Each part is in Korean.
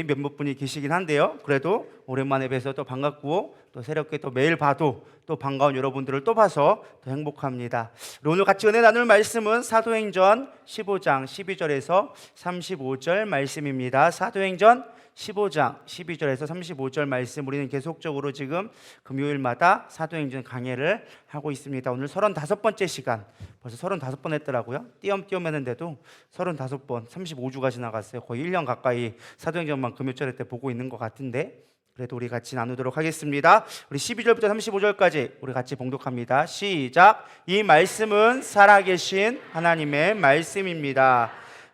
몇몇 분이 계시긴 한데요. 그래도 오랜만에 뵈서 또 반갑고 또 새롭게 또 매일 봐도 또 반가운 여러분들을 또 봐서 더 행복합니다. 오늘 같이 은혜 나눌 말씀은 사도행전 15장 12절에서 35절 말씀입니다. 사도행전 15장 12절에서 35절 말씀, 우리는 계속적으로 지금 금요일마다 사도행전 강해를 하고 있습니다. 오늘 35번째 시간, 벌써 35번 했더라고요. 띄엄띄엄 했는데도 35번, 35주가 지나갔어요. 거의 1년 가까이 사도행전만 금요철에 때 보고 있는 것 같은데, 그래도 우리 같이 나누도록 하겠습니다. 우리 12절부터 35절까지 우리 같이 봉독합니다. 시작. 이 말씀은 살아계신 하나님의 말씀입니다.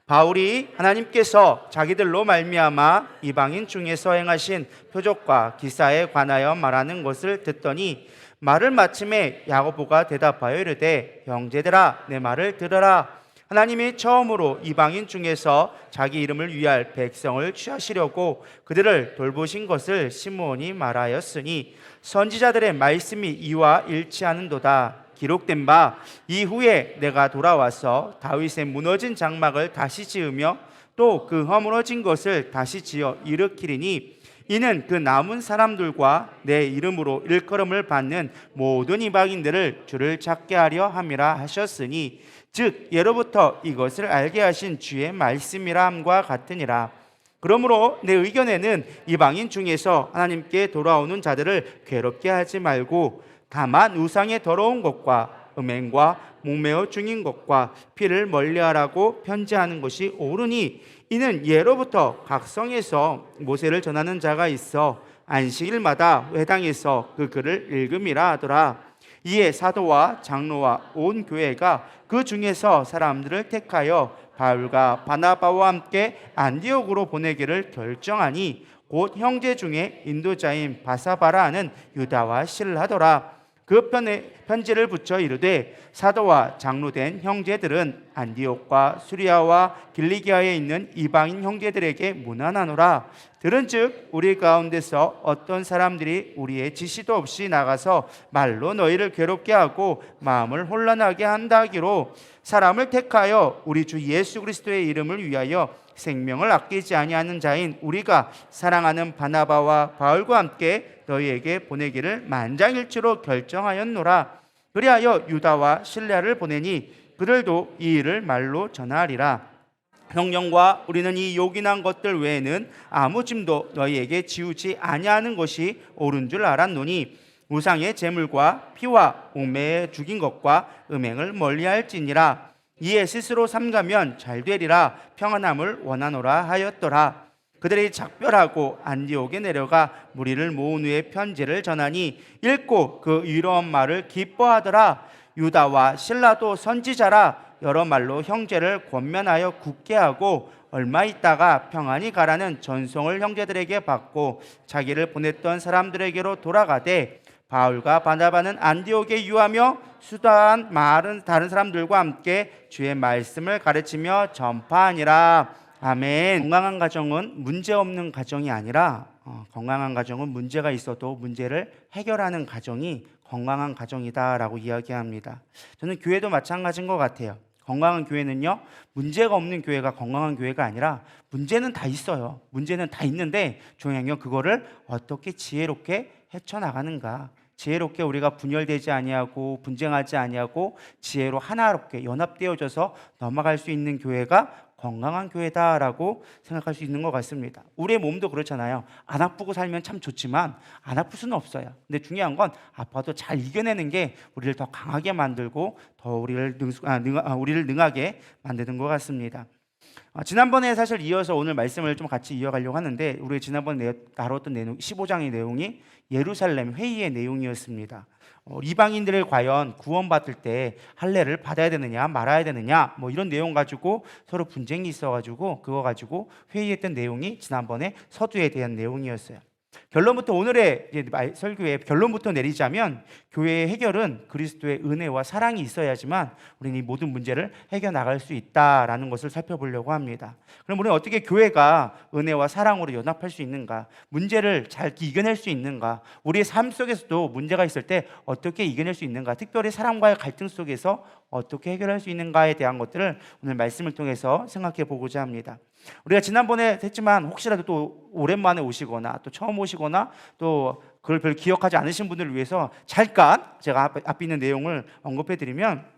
바울이 하나님께서 자기들로 말미암아 이방인 중에서 행하신 표적과 기사에 관하여 말하는 것을 듣더니 말을 마침에 야고보가 대답하여 이르되, 형제들아, 내 말을 들으라. 하나님이 처음으로 이방인 중에서 자기 이름을 위할 백성을 취하시려고 그들을 돌보신 것을 시므온이 말하였으니 선지자들의 말씀이 이와 일치하는도다. 기록된 바 이후에 내가 돌아와서 다윗의 무너진 장막을 다시 지으며 또 그 허물어진 것을 다시 지어 일으키리니 이는 그 남은 사람들과 내 이름으로 일컬음을 받는 모든 이방인들을 주를 찾게 하려 함이라 하셨으니, 즉 예로부터 이것을 알게 하신 주의 말씀이라 함과 같으니라. 그러므로 내 의견에는 이방인 중에서 하나님께 돌아오는 자들을 괴롭게 하지 말고 다만 우상의 더러운 것과 음행과 목매어 중인 것과 피를 멀리하라고 편지하는 것이 옳으니, 이는 예로부터 각 성에서 모세를 전하는 자가 있어 안식일마다 회당에서 그 글을 읽음이라 하더라. 이에 사도와 장로와 온 교회가 그 중에서 사람들을 택하여 바울과 바나바와 함께 안디옥으로 보내기를 결정하니, 곧 형제 중에 인도자인 바사바라 하는 유다와 실하더라. 그 편지를 붙여 이르되, 사도와 장로된 형제들은 안디옥과 수리아와 길리기아에 있는 이방인 형제들에게 문안하노라. 들은즉 우리 가운데서 어떤 사람들이 우리의 지시도 없이 나가서 말로 너희를 괴롭게 하고 마음을 혼란하게 한다 하기로 사람을 택하여 우리 주 예수 그리스도의 이름을 위하여 생명을 아끼지 아니하는 자인 우리가 사랑하는 바나바와 바울과 함께 너희에게 보내기를 만장일치로 결정하였노라. 그리하여 유다와 실라를 보내니 그들도 이 일을 말로 전하리라. 형령과 우리는 이 요긴한 것들 외에는 아무 짐도 너희에게 지우지 아니하는 것이 옳은 줄 알았노니, 우상의 제물과 피와 옥매에 죽인 것과 음행을 멀리할지니라. 이에 스스로 삼가면 잘 되리라 평안함을 원하노라 하였더라. 그들이 작별하고 안디옥에 내려가 무리를 모은 후에 편지를 전하니 읽고 그 위로한 말을 기뻐하더라. 유다와 실라도 선지자라 여러 말로 형제를 권면하여 굳게 하고 얼마 있다가 평안히 가라는 전송을 형제들에게 받고 자기를 보냈던 사람들에게로 돌아가되, 바울과 바나바는 안디옥에 유하며 수다한 다른 사람들과 함께 주의 말씀을 가르치며 전파하니라. 아멘. 건강한 가정은 문제 없는 가정이 아니라 건강한 가정은 문제가 있어도 문제를 해결하는 가정이 건강한 가정이다라고 이야기합니다. 저는 교회도 마찬가지인 것 같아요. 건강한 교회는요, 문제가 없는 교회가 건강한 교회가 아니라 문제는 다 있어요. 문제는 다 있는데 중요한 그거를 어떻게 지혜롭게 헤쳐나가는가. 지혜롭게 우리가 분열되지 아니하고 분쟁하지 아니하고 지혜로 하나롭게 연합되어져서 넘어갈 수 있는 교회가 건강한 교회다라고 생각할 수 있는 것 같습니다. 우리의 몸도 그렇잖아요. 안 아프고 살면 참 좋지만 안 아플 수는 없어요. 근데 중요한 건 아파도 잘 이겨내는 게 우리를 더 강하게 만들고 더 우리를 능하게 만드는 것 같습니다. 지난번에 사실 이어서 오늘 말씀을 좀 같이 이어가려고 하는데, 우리 지난번에 다뤘던 내용 15장의 내용이 예루살렘 회의의 내용이었습니다. 이방인들을 과연 구원받을 때 할례를 받아야 되느냐 말아야 되느냐 뭐 이런 내용 가지고 서로 분쟁이 있어가지고 그거 가지고 회의했던 내용이 지난번에 서두에 대한 내용이었어요. 결론부터 오늘의 설교의 결론부터 내리자면, 교회의 해결은 그리스도의 은혜와 사랑이 있어야지만 우리는 이 모든 문제를 해결 나갈 수 있다라는 것을 살펴보려고 합니다. 그럼 우리는 어떻게 교회가 은혜와 사랑으로 연합할 수 있는가? 문제를 잘 이겨낼 수 있는가? 우리의 삶 속에서도 문제가 있을 때 어떻게 이겨낼 수 있는가? 특별히 사람과의 갈등 속에서 어떻게 해결할 수 있는가에 대한 것들을 오늘 말씀을 통해서 생각해 보고자 합니다. 우리가 지난번에 했지만 혹시라도 또 오랜만에 오시거나 또 처음 오시거나 또 그걸 별 기억하지 않으신 분들을 위해서 잠깐 제가 앞에 있는 내용을 언급해드리면,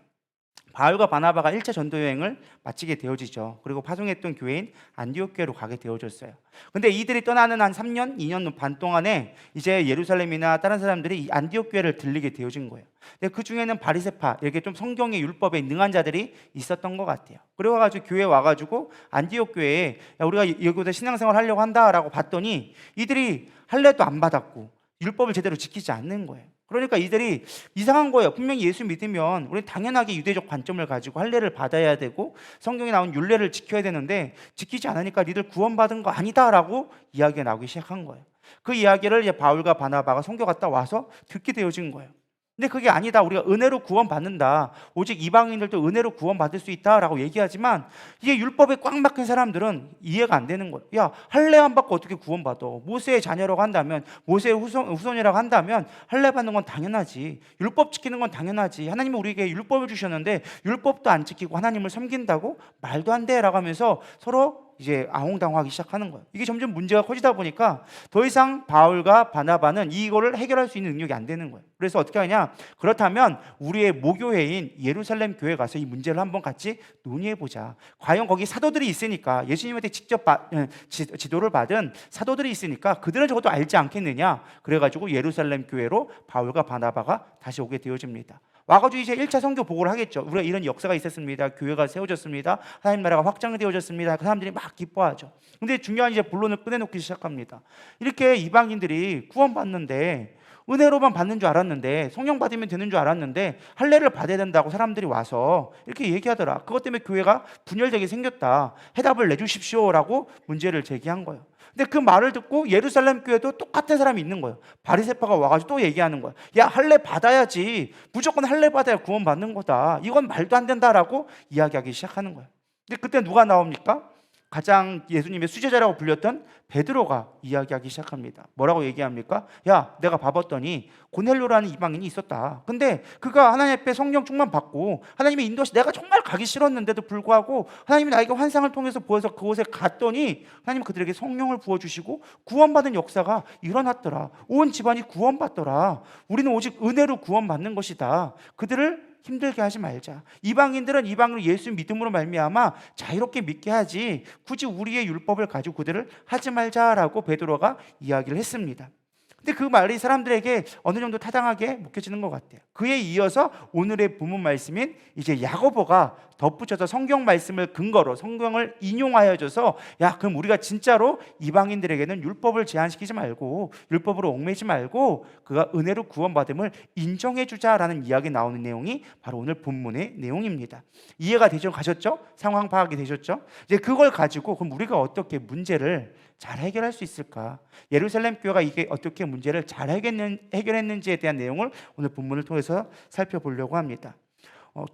바울과 바나바가 1차 전도 여행을 마치게 되어지죠. 그리고 파송했던 교회인 안디옥 교회로 가게 되어졌어요. 근데 이들이 떠나는 한 3년, 2년 반 동안에 이제 예루살렘이나 다른 사람들이 이 안디옥 교회를 들리게 되어진 거예요. 근데 그 중에는 바리새파, 이렇게 좀 성경의 율법에 능한 자들이 있었던 것 같아요. 그래가지고 교회에 와가지고 안디옥 교회에, 야, 우리가 여기서 신앙생활 하려고 한다라고 봤더니 이들이 할례도 안 받았고 율법을 제대로 지키지 않는 거예요. 그러니까 이들이 이상한 거예요. 분명히 예수 믿으면 우리는 당연하게 유대적 관점을 가지고 할례를 받아야 되고 성경에 나온 율례를 지켜야 되는데 지키지 않으니까 니들 구원받은 거 아니다라고 이야기가 나오기 시작한 거예요. 그 이야기를 이제 바울과 바나바가 선교 갔다 와서 듣게 되어진 거예요. 근데 그게 아니다, 우리가 은혜로 구원받는다, 오직 이방인들도 은혜로 구원받을 수 있다라고 얘기하지만 이게 율법에 꽉 막힌 사람들은 이해가 안 되는 거예요. 야, 할례 안 받고 어떻게 구원받아? 모세의 자녀라고 한다면, 모세의 후손이라고 한다면 할례 받는 건 당연하지, 율법 지키는 건 당연하지, 하나님은 우리에게 율법을 주셨는데 율법도 안 지키고 하나님을 섬긴다고? 말도 안 돼 라고 하면서 서로 이제 아웅다웅하기 시작하는 거예요. 이게 점점 문제가 커지다 보니까 더 이상 바울과 바나바는 이거를 해결할 수 있는 능력이 안 되는 거예요. 그래서 어떻게 하냐, 그렇다면 우리의 모교회인 예루살렘 교회 가서 이 문제를 한번 같이 논의해보자. 과연 거기 사도들이 있으니까, 예수님한테 직접 지도를 받은 사도들이 있으니까 그들은 적어도 알지 않겠느냐. 그래가지고 예루살렘 교회로 바울과 바나바가 다시 오게 되어집니다. 와가지고 이제 1차 선교 보고를 하겠죠. 우리가 이런 역사가 있었습니다. 교회가 세워졌습니다. 하나님 나라가 확장되어졌습니다. 그 사람들이 막 기뻐하죠. 근데 중요한 이제 본론을 꺼내놓기 시작합니다. 이렇게 이방인들이 구원받는데, 은혜로만 받는 줄 알았는데, 성령 받으면 되는 줄 알았는데 할례를 받아야 된다고 사람들이 와서 이렇게 얘기하더라. 그것 때문에 교회가 분열되게 생겼다. 해답을 내주십시오라고 문제를 제기한 거예요. 근데 그 말을 듣고 예루살렘 교회도 똑같은 사람이 있는 거예요. 바리새파가 와가지고 또 얘기하는 거예요. 야, 할례 받아야지, 무조건 할례 받아야 구원 받는 거다, 이건 말도 안 된다라고 이야기하기 시작하는 거예요. 근데 그때 누가 나옵니까? 가장 예수님의 수제자라고 불렸던 베드로가 이야기하기 시작합니다. 뭐라고 얘기합니까? 야, 내가 봐봤더니 고넬료라는 이방인이 있었다. 근데 그가 하나님 앞에 성령 충만 받고 하나님의 인도시, 내가 정말 가기 싫었는데도 불구하고 하나님이 나에게 환상을 통해서 보여서 그곳에 갔더니 하나님은 그들에게 성령을 부어주시고 구원받은 역사가 일어났더라. 온 집안이 구원받더라. 우리는 오직 은혜로 구원받는 것이다. 그들을 힘들게 하지 말자. 이방인들은 이방으로 예수 믿음으로 말미암아 자유롭게 믿게 하지, 굳이 우리의 율법을 가지고 그들을 하지 말자라고 베드로가 이야기를 했습니다. 근데 그 말이 사람들에게 어느 정도 타당하게 묵혀지는 것 같아요. 그에 이어서 오늘의 본문 말씀인 이제 야고보가 덧붙여서 성경 말씀을 근거로 성경을 인용하여 줘서, 야, 그럼 우리가 진짜로 이방인들에게는 율법을 제한시키지 말고 율법으로 얽매지 말고 그가 은혜로 구원받음을 인정해 주자라는 이야기 나오는 내용이 바로 오늘 본문의 내용입니다. 이해가 되셨죠? 상황 파악이 되셨죠? 이제 그걸 가지고 그럼 우리가 어떻게 문제를 잘 해결할 수 있을까? 예루살렘 교회가 이게 어떻게 문제를 잘 해결했는지에 대한 내용을 오늘 본문을 통해서 살펴보려고 합니다.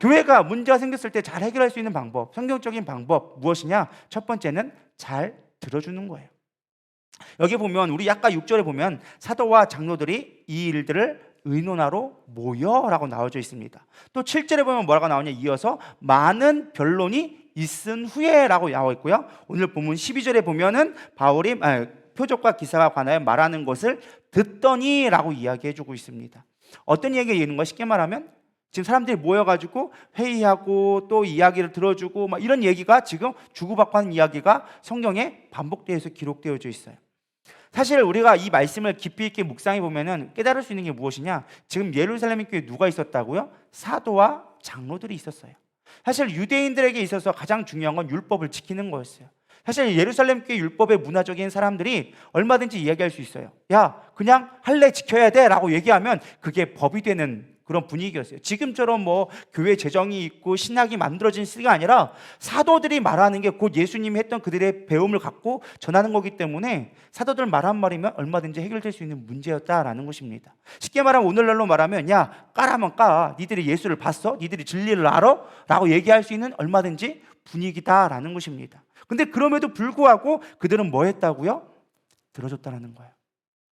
교회가 문제가 생겼을 때 잘 해결할 수 있는 방법, 성경적인 방법 무엇이냐? 첫 번째는 잘 들어주는 거예요. 여기 보면 우리 아까 6절에 보면 사도와 장로들이 이 일들을 의논하러 모여라고 나와져 있습니다. 또 7절에 보면 뭐라고 나오냐? 이어서 많은 변론이 있은 후에라고 나와 있고요. 오늘 본문 12절에 보면은 바울이 표적과 기사가 관하여 말하는 것을 듣더니라고 이야기해주고 있습니다. 어떤 얘기가 있는 거야? 쉽게 말하면 지금 사람들이 모여가지고 회의하고 또 이야기를 들어주고 막 이런 얘기가 지금 주고받고 하는 이야기가 성경에 반복되어서 기록되어져 있어요. 사실 우리가 이 말씀을 깊이 있게 묵상해 보면은 깨달을 수 있는 게 무엇이냐? 지금 예루살렘 교회에 누가 있었다고요? 사도와 장로들이 있었어요. 사실 유대인들에게 있어서 가장 중요한 건 율법을 지키는 거였어요. 사실 예루살렘 교회 율법의 문화적인 사람들이 얼마든지 이야기할 수 있어요. 야, 그냥 할례 지켜야 돼 라고 얘기하면 그게 법이 되는 그런 분위기였어요. 지금처럼 뭐 교회 재정이 있고 신학이 만들어진 시대가 아니라 사도들이 말하는 게 곧 예수님이 했던 그들의 배움을 갖고 전하는 거기 때문에 사도들 말 한 말이면 얼마든지 해결될 수 있는 문제였다라는 것입니다. 쉽게 말하면 오늘날로 말하면, 야, 까라면 까, 니들이 예수를 봤어? 니들이 진리를 알아? 라고 얘기할 수 있는 얼마든지 분위기다라는 것입니다. 근데 그럼에도 불구하고 그들은 뭐 했다고요? 들어줬다라는 거예요.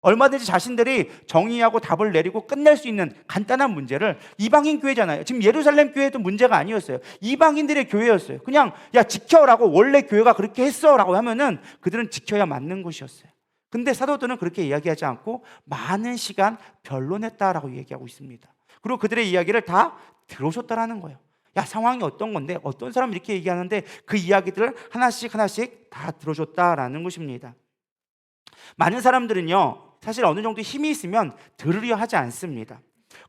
얼마든지 자신들이 정의하고 답을 내리고 끝낼 수 있는 간단한 문제를, 이방인 교회잖아요. 지금 예루살렘 교회도 문제가 아니었어요. 이방인들의 교회였어요. 그냥 야 지켜라고, 원래 교회가 그렇게 했어라고 하면은 그들은 지켜야 맞는 것이었어요. 근데 사도들은 그렇게 이야기하지 않고 많은 시간 변론했다라고 얘기하고 있습니다. 그리고 그들의 이야기를 다 들으셨다라는 거예요. 야, 상황이 어떤 건데, 어떤 사람이 이렇게 얘기하는데 그 이야기들을 하나씩 다 들어줬다라는 것입니다. 많은 사람들은요, 사실 어느 정도 힘이 있으면 들으려 하지 않습니다.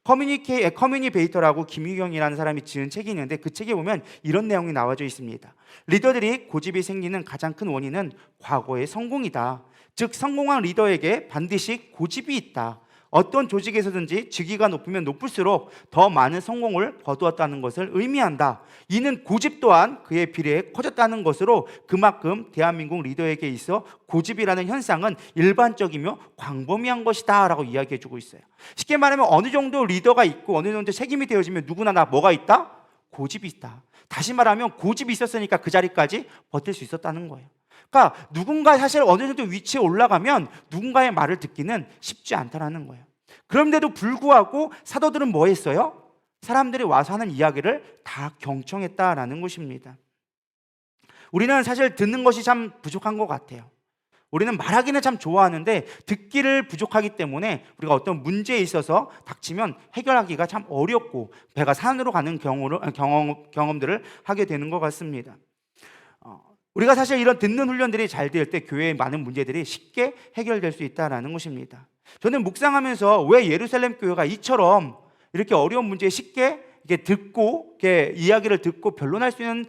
커뮤니베이터라고 김유경이라는 사람이 지은 책이 있는데 그 책에 보면 이런 내용이 나와져 있습니다. 리더들이 고집이 생기는 가장 큰 원인은 과거의 성공이다. 즉 성공한 리더에게 반드시 고집이 있다. 어떤 조직에서든지 직위가 높으면 높을수록 더 많은 성공을 거두었다는 것을 의미한다. 이는 고집 또한 그에 비례해 커졌다는 것으로 그만큼 대한민국 리더에게 있어 고집이라는 현상은 일반적이며 광범위한 것이다 라고 이야기해주고 있어요. 쉽게 말하면 어느 정도 리더가 있고 어느 정도 책임이 되어지면 누구나 다 뭐가 있다? 고집이 있다. 다시 말하면 고집이 있었으니까 그 자리까지 버틸 수 있었다는 거예요. 그러니까 누군가 사실 어느 정도 위치에 올라가면 누군가의 말을 듣기는 쉽지 않다라는 거예요. 그런데도 불구하고 사도들은 뭐 했어요? 사람들이 와서 하는 이야기를 다 경청했다라는 것입니다. 우리는 사실 듣는 것이 참 부족한 것 같아요. 우리는 말하기는 참 좋아하는데 듣기를 부족하기 때문에 우리가 어떤 문제에 있어서 닥치면 해결하기가 참 어렵고 배가 산으로 가는 경험들을 하게 되는 것 같습니다. 우리가 사실 이런 듣는 훈련들이 잘 될 때 교회의 많은 문제들이 쉽게 해결될 수 있다는 것입니다. 저는 묵상하면서 왜 예루살렘 교회가 이처럼 이렇게 어려운 문제에 쉽게 이렇게 이야기를 듣고 변론할 수 있는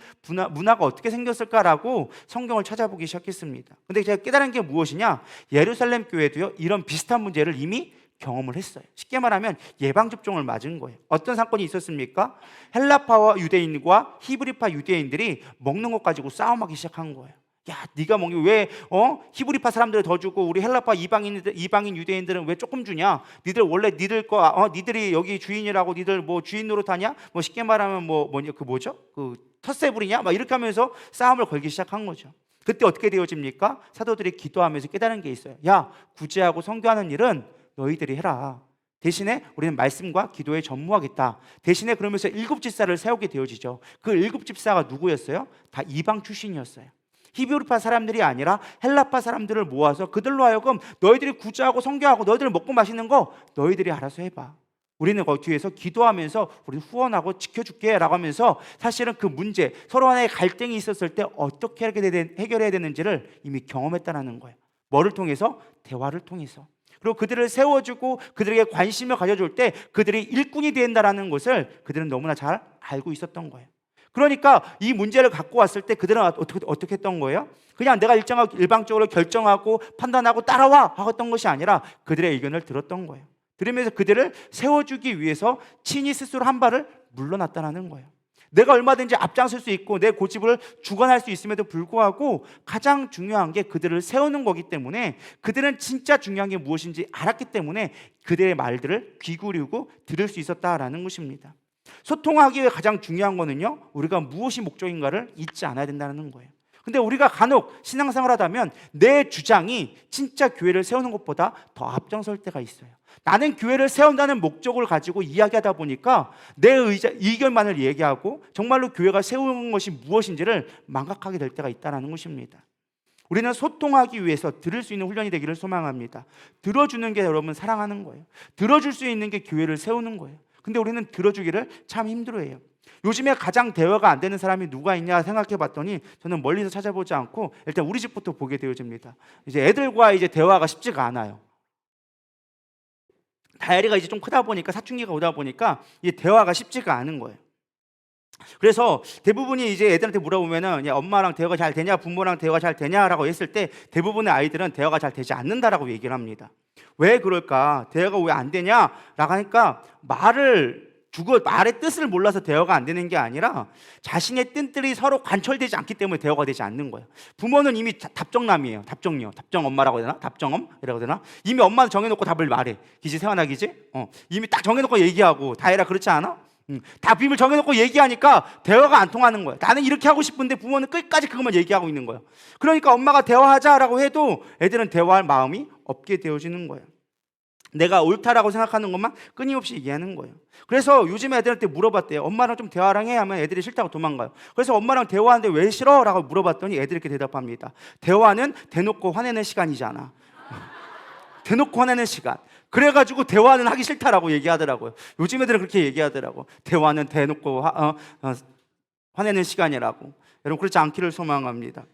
문화가 어떻게 생겼을까라고 성경을 찾아보기 시작했습니다. 근데 제가 깨달은 게 무엇이냐? 예루살렘 교회도요, 이런 비슷한 문제를 이미 경험을 했어요. 쉽게 말하면 예방접종을 맞은 거예요. 어떤 사건이 있었습니까? 헬라파 유대인과 히브리파 유대인들이 먹는 것 가지고 싸움하기 시작한 거예요. 야, 네가 먹니 왜 히브리파 사람들 더 주고 우리 헬라파 이방인 유대인들은 왜 조금 주냐? 니들 원래 니들이 여기 주인이라고 니들 뭐 주인 노릇하냐? 뭐 쉽게 말하면 그 텃세 부리냐? 막 이렇게 하면서 싸움을 걸기 시작한 거죠. 그때 어떻게 되어집니까? 사도들이 기도하면서 깨달은 게 있어요. 야, 구제하고 선교하는 일은 너희들이 해라. 대신에 우리는 말씀과 기도에 전무하겠다. 대신에 그러면서 7집사를 세우게 되어지죠. 그 7집사가 누구였어요? 다 이방 출신이었어요. 히브리파 사람들이 아니라 헬라파 사람들을 모아서 그들로 하여금 너희들이 구제하고 선교하고 너희들 먹고 마시는 거 너희들이 알아서 해봐. 우리는 거기 뒤에서 기도하면서 우리 후원하고 지켜줄게 라고 하면서 사실은 그 문제, 서로 간에 갈등이 있었을 때 어떻게 해결해야 되는지를 이미 경험했다는 거예요. 뭐를 통해서? 대화를 통해서. 그리고 그들을 세워주고 그들에게 관심을 가져줄 때 그들이 일꾼이 된다는 것을 그들은 너무나 잘 알고 있었던 거예요. 그러니까 이 문제를 갖고 왔을 때 그들은 어떻게 했던 거예요? 그냥 내가 일방적으로 결정하고 판단하고 따라와 하던 것이 아니라 그들의 의견을 들었던 거예요. 들으면서 그들을 세워주기 위해서 친히 스스로 한 발을 물러났다는 거예요. 내가 얼마든지 앞장설 수 있고 내 고집을 주관할 수 있음에도 불구하고 가장 중요한 게 그들을 세우는 거기 때문에 그들은 진짜 중요한 게 무엇인지 알았기 때문에 그들의 말들을 귀 기울이고 들을 수 있었다라는 것입니다. 소통하기 위해 가장 중요한 거는요, 우리가 무엇이 목적인가를 잊지 않아야 된다는 거예요. 근데 우리가 간혹 신앙생활 하다면 내 주장이 진짜 교회를 세우는 것보다 더 앞장설 때가 있어요. 나는 교회를 세운다는 목적을 가지고 이야기하다 보니까 내 의견만을 얘기하고 정말로 교회가 세우는 것이 무엇인지를 망각하게 될 때가 있다는 것입니다. 우리는 소통하기 위해서 들을 수 있는 훈련이 되기를 소망합니다. 들어주는 게 여러분 사랑하는 거예요. 들어줄 수 있는 게 교회를 세우는 거예요. 근데 우리는 들어주기를 참 힘들어해요. 요즘에 가장 대화가 안 되는 사람이 누가 있냐 생각해 봤더니 저는 멀리서 찾아보지 않고 일단 우리 집부터 보게 되어집니다. 이제 애들과 대화가 쉽지가 않아요. 다이아리가 이제 좀 크다 보니까 사춘기가 오다 보니까 이제 대화가 쉽지가 않은 거예요. 그래서 대부분이 이제 애들한테 물어보면은 야, 엄마랑 대화가 잘 되냐, 부모랑 대화가 잘 되냐라고 했을 때 대부분의 아이들은 대화가 잘 되지 않는다라고 얘기를 합니다. 왜 그럴까? 대화가 왜 안 되냐라고 하니까 말의 뜻을 몰라서 대화가 안 되는 게 아니라 자신의 뜻들이 서로 관철되지 않기 때문에 대화가 되지 않는 거예요. 부모는 이미 답정남이에요. 답정녀, 답정엄마라고 해야 되나? 답정엄이라고 해야 되나? 이미 엄마는 정해놓고 답을 말해. 기지 세환아 기지? 이미 딱 정해놓고 얘기하고 다 해라 그렇지 않아? 다 비밀 정해놓고 얘기하니까 대화가 안 통하는 거예요. 나는 이렇게 하고 싶은데 부모는 끝까지 그것만 얘기하고 있는 거예요. 그러니까 엄마가 대화하자라고 해도 애들은 대화할 마음이 없게 되어지는 거예요. 내가 옳다라고 생각하는 것만 끊임없이 얘기하는 거예요. 그래서 요즘 애들한테 물어봤대요. 엄마랑 좀 대화랑 해 하면 애들이 싫다고 도망가요. 그래서 엄마랑 대화하는데 왜 싫어? 라고 물어봤더니 애들이 이렇게 대답합니다. 대화는 대놓고 화내는 시간이잖아. 대놓고 화내는 시간. 그래가지고 대화는 하기 싫다라고 얘기하더라고요. 요즘 애들은 그렇게 얘기하더라고. 대화는 대놓고 화내는 시간이라고. 여러분 그렇지 않기를 소망합니다.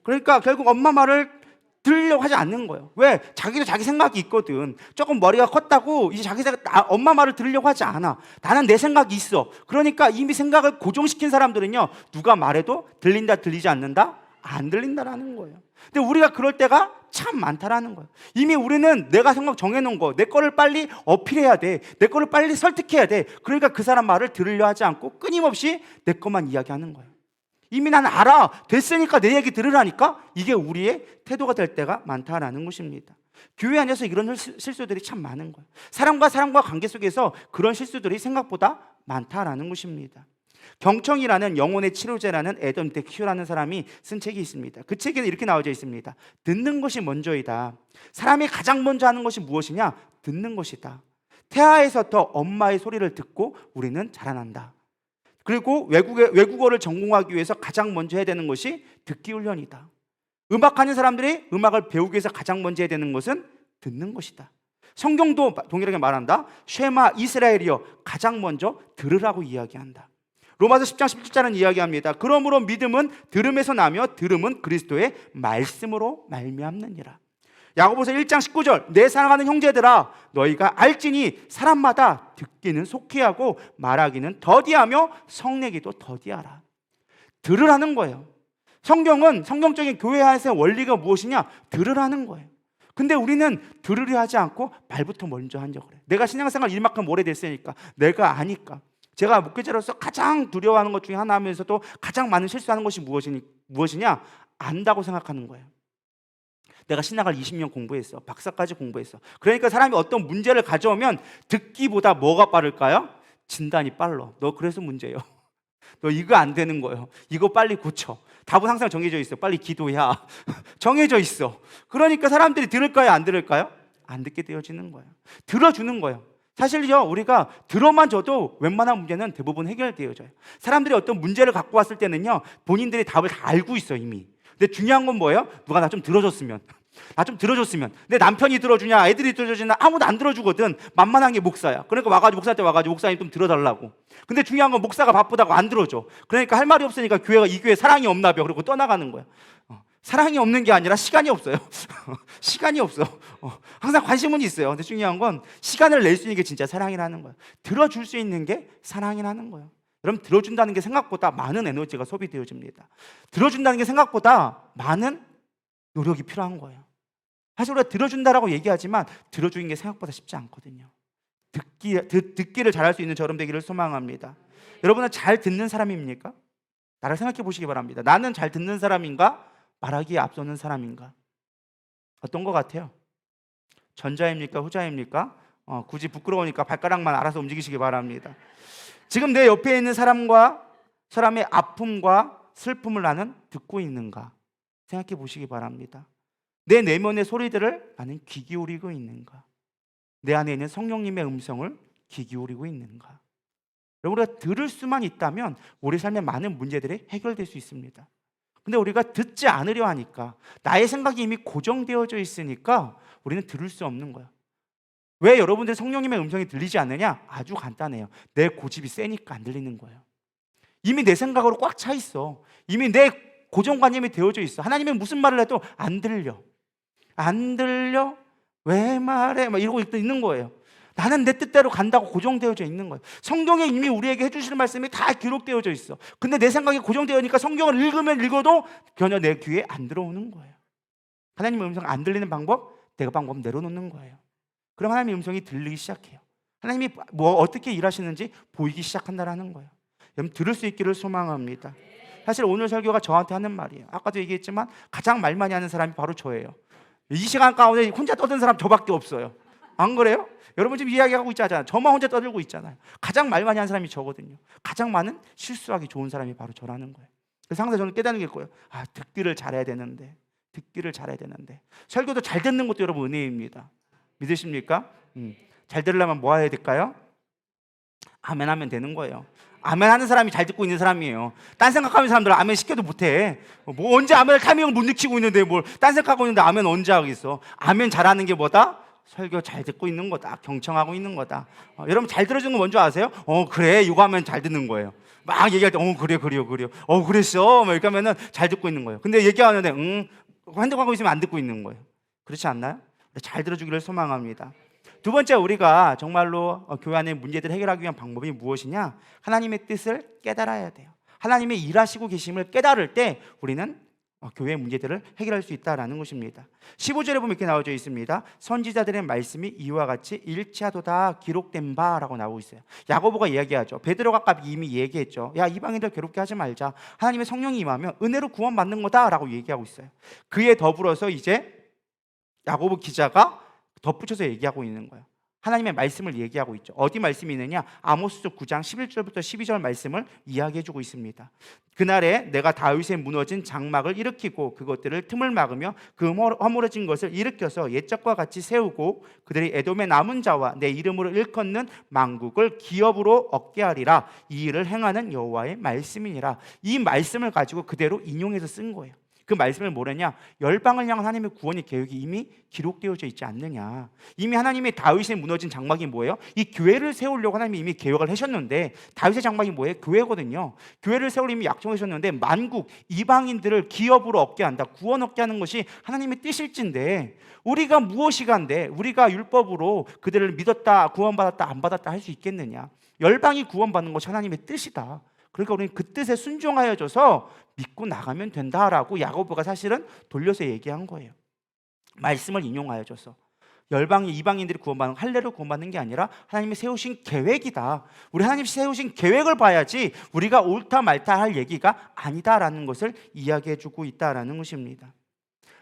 그러니까 결국 엄마 말을 들으려고 하지 않는 거예요. 왜? 자기도 자기 생각이 있거든. 조금 머리가 컸다고 이제 자기 생각, 엄마 말을 들으려고 하지 않아. 나는 내 생각이 있어. 그러니까 이미 생각을 고정시킨 사람들은요, 누가 말해도 들린다 들리지 않는다? 안 들린다라는 거예요. 근데 우리가 그럴 때가 참 많다라는 거예요. 이미 우리는 내가 생각 정해놓은 거, 내 거를 빨리 어필해야 돼. 내 거를 빨리 설득해야 돼. 그러니까 그 사람 말을 들으려 하지 않고 끊임없이 내 것만 이야기하는 거예요. 이미 난 알아. 됐으니까 내 얘기 들으라니까. 이게 우리의 태도가 될 때가 많다라는 것입니다. 교회 안에서 이런 실수들이 참 많은 거예요. 사람과 사람과 관계 속에서 그런 실수들이 생각보다 많다라는 것입니다. 경청이라는 영혼의 치료제라는 애덤 데큐라는 사람이 쓴 책이 있습니다. 그 책에는 이렇게 나와져 있습니다. 듣는 것이 먼저이다. 사람이 가장 먼저 하는 것이 무엇이냐? 듣는 것이다. 태아에서부터 엄마의 소리를 듣고 우리는 자라난다. 그리고 외국어를 전공하기 위해서 가장 먼저 해야 되는 것이 듣기 훈련이다. 음악하는 사람들이 음악을 배우기 위해서 가장 먼저 해야 되는 것은 듣는 것이다. 성경도 동일하게 말한다. 쉐마 이스라엘이여, 가장 먼저 들으라고 이야기한다. 로마서 10장 17절은 이야기합니다. 그러므로 믿음은 들음에서 나며 들음은 그리스도의 말씀으로 말미암느니라. 야고보서 1장 19절, 내 사랑하는 형제들아 너희가 알지니 사람마다 듣기는 속히 하고 말하기는 더디하며 성내기도 더디하라. 들으라는 거예요. 성경은 성경적인 교회 안에서의 원리가 무엇이냐? 들으라는 거예요. 근데 우리는 들으려 하지 않고 말부터 먼저 하려고 그래요. 내가 신앙생활 이만큼 오래됐으니까, 내가 아니까. 제가 목회자로서 가장 두려워하는 것 중에 하나 하면서도 가장 많은 실수하는 것이 무엇이냐? 안다고 생각하는 거예요. 내가 신학을 20년 공부했어. 박사까지 공부했어. 그러니까 사람이 어떤 문제를 가져오면 듣기보다 뭐가 빠를까요? 진단이 빨라. 너 그래서 문제예요. 너 이거 안 되는 거예요. 이거 빨리 고쳐. 답은 항상 정해져 있어. 빨리 기도해야. 정해져 있어. 그러니까 사람들이 들을까요? 안 들을까요? 안 듣게 되어지는 거예요. 들어주는 거예요. 사실요, 우리가 들어만 줘도 웬만한 문제는 대부분 해결되어져요. 사람들이 어떤 문제를 갖고 왔을 때는요, 본인들이 답을 다 알고 있어 이미. 근데 중요한 건 뭐예요? 누가 나 좀 들어줬으면. 나 좀 들어줬으면. 내 남편이 들어주냐, 애들이 들어주냐, 아무도 안 들어주거든. 만만한 게 목사야. 그러니까 목사한테 와가지고 목사님 좀 들어달라고. 근데 중요한 건 목사가 바쁘다고 안 들어줘. 그러니까 할 말이 없으니까 교회가, 이 교회 사랑이 없나 봐. 그러고 떠나가는 거야. 사랑이 없는 게 아니라 시간이 없어요. 시간이 없어. 항상 관심은 있어요. 근데 중요한 건 시간을 낼 수 있는 게 진짜 사랑이라는 거예요. 들어줄 수 있는 게 사랑이라는 거예요. 여러분, 들어준다는 게 생각보다 많은 에너지가 소비되어집니다. 들어준다는 게 생각보다 많은 노력이 필요한 거예요. 사실 우리가 들어준다라고 얘기하지만 들어주는 게 생각보다 쉽지 않거든요. 듣기를 잘할 수 있는 저럼 되기를 소망합니다. 여러분은 잘 듣는 사람입니까? 나를 생각해 보시기 바랍니다. 나는 잘 듣는 사람인가? 말하기에 앞서는 사람인가? 어떤 것 같아요? 전자입니까? 후자입니까? 굳이 부끄러우니까 발가락만 알아서 움직이시기 바랍니다. 지금 내 옆에 있는 사람의 아픔과 슬픔을 나는 듣고 있는가? 생각해 보시기 바랍니다. 내 내면의 소리들을 나는 귀 기울이고 있는가? 내 안에 있는 성령님의 음성을 귀 기울이고 있는가? 여러분, 우리가 들을 수만 있다면 우리 삶의 많은 문제들이 해결될 수 있습니다. 근데 우리가 듣지 않으려 하니까, 나의 생각이 이미 고정되어져 있으니까 우리는 들을 수 없는 거야. 왜 여러분들 성령님의 음성이 들리지 않느냐? 아주 간단해요. 내 고집이 세니까 안 들리는 거예요. 이미 내 생각으로 꽉 차 있어. 이미 내 고정관념이 되어져 있어. 하나님이 무슨 말을 해도 안 들려. 안 들려? 왜 말해? 막 이러고 있는 거예요. 나는 내 뜻대로 간다고 고정되어져 있는 거예요. 성경에 이미 우리에게 해주실 말씀이 다 기록되어져 있어. 근데 내 생각이 고정되어니까 성경을 읽으면 읽어도 전혀 내 귀에 안 들어오는 거예요. 하나님의 음성 안 들리는 방법, 내가 방법 내려놓는 거예요. 그럼 하나님의 음성이 들리기 시작해요. 하나님이 어떻게 일하시는지 보이기 시작한다라는 거예요. 여러분, 들을 수 있기를 소망합니다. 사실 오늘 설교가 저한테 하는 말이에요. 아까도 얘기했지만 가장 말 많이 하는 사람이 바로 저예요. 이 시간 가운데 혼자 떠드는 사람 저밖에 없어요. 안 그래요? 여러분 지금 이야기하고 있잖아요. 저만 혼자 떠들고 있잖아요. 가장 말 많이 하는 사람이 저거든요. 가장 많은 실수하기 좋은 사람이 바로 저라는 거예요. 그래서 항상 저는 깨닫는 게 있고요. 듣기를 잘해야 되는데. 설교도 잘 듣는 것도 여러분 은혜입니다. 믿으십니까? 잘 들으려면 뭐 해야 될까요? 아멘 하면 되는 거예요. 아멘 하는 사람이 잘 듣고 있는 사람이에요. 딴 생각하는 사람들은 아멘 시켜도 못해. 뭐 언제 아멘을 타이밍을 못 느끼고 있는데 뭘 딴 생각하고 있는데 아멘 언제 하겠어. 아멘 잘하는 게 뭐다? 설교 잘 듣고 있는 거다. 경청하고 있는 거다. 여러분 잘 들어주는 거 뭔지 아세요? 그래 이거 하면 잘 듣는 거예요. 막 얘기할 때 그래요 그랬어 막 이렇게 하면은 잘 듣고 있는 거예요. 근데 얘기하는데 핸드폰 하고 있으면 안 듣고 있는 거예요. 그렇지 않나요? 잘 들어주기를 소망합니다. 두 번째, 우리가 정말로 교회 안의 문제들을 해결하기 위한 방법이 무엇이냐? 하나님의 뜻을 깨달아야 돼요. 하나님의 일하시고 계심을 깨달을 때 우리는 교회의 문제들을 해결할 수 있다는 것입니다. 15절에 보면 이렇게 나와져 있습니다. 선지자들의 말씀이 이와 같이 일치하도다 기록된 바라고 나오고 있어요. 야고보가 이야기하죠. 베드로가 아까 이미 얘기했죠. 야, 이방인들 괴롭게 하지 말자. 하나님의 성령이 임하면 은혜로 구원받는 거다라고 얘기하고 있어요. 그에 더불어서 이제 야고보 기자가 덧붙여서 얘기하고 있는 거예요. 하나님의 말씀을 얘기하고 있죠. 어디 말씀이 있느냐? 아모스서 9장 11절부터 12절 말씀을 이야기해주고 있습니다. 그날에 내가 다윗의 무너진 장막을 일으키고 그것들을 틈을 막으며 그 허물어진 것을 일으켜서 옛적과 같이 세우고 그들이 에돔의 남은 자와 내 이름으로 일컫는 만국을 기업으로 얻게 하리라. 이 일을 행하는 여호와의 말씀이니라. 이 말씀을 가지고 그대로 인용해서 쓴 거예요. 그 말씀을 뭐랬냐? 열방을 향한 하나님의 구원의 계획이 이미 기록되어져 있지 않느냐. 이미 하나님의 다윗의 무너진 장막이 뭐예요? 이 교회를 세우려고 하나님이 이미 계획을 하셨는데, 다윗의 장막이 뭐예요? 교회거든요. 교회를 세우려 이미 약정하셨는데 만국 이방인들을 기업으로 얻게 한다, 구원 얻게 하는 것이 하나님의 뜻일진데, 우리가 무엇이간데 우리가 율법으로 그들을 믿었다, 구원받았다, 안 받았다 할 수 있겠느냐? 열방이 구원받는 것이 하나님의 뜻이다. 그러니까 우리는 그 뜻에 순종하여져서 믿고 나가면 된다라고 야고보가 사실은 돌려서 얘기한 거예요. 말씀을 인용하여줘서 열방의 이방인들이 구원받는, 할례로 구원받는 게 아니라 하나님이 세우신 계획이다. 우리 하나님이 세우신 계획을 봐야지 우리가 옳다 말다 할 얘기가 아니다라는 것을 이야기해주고 있다라는 것입니다.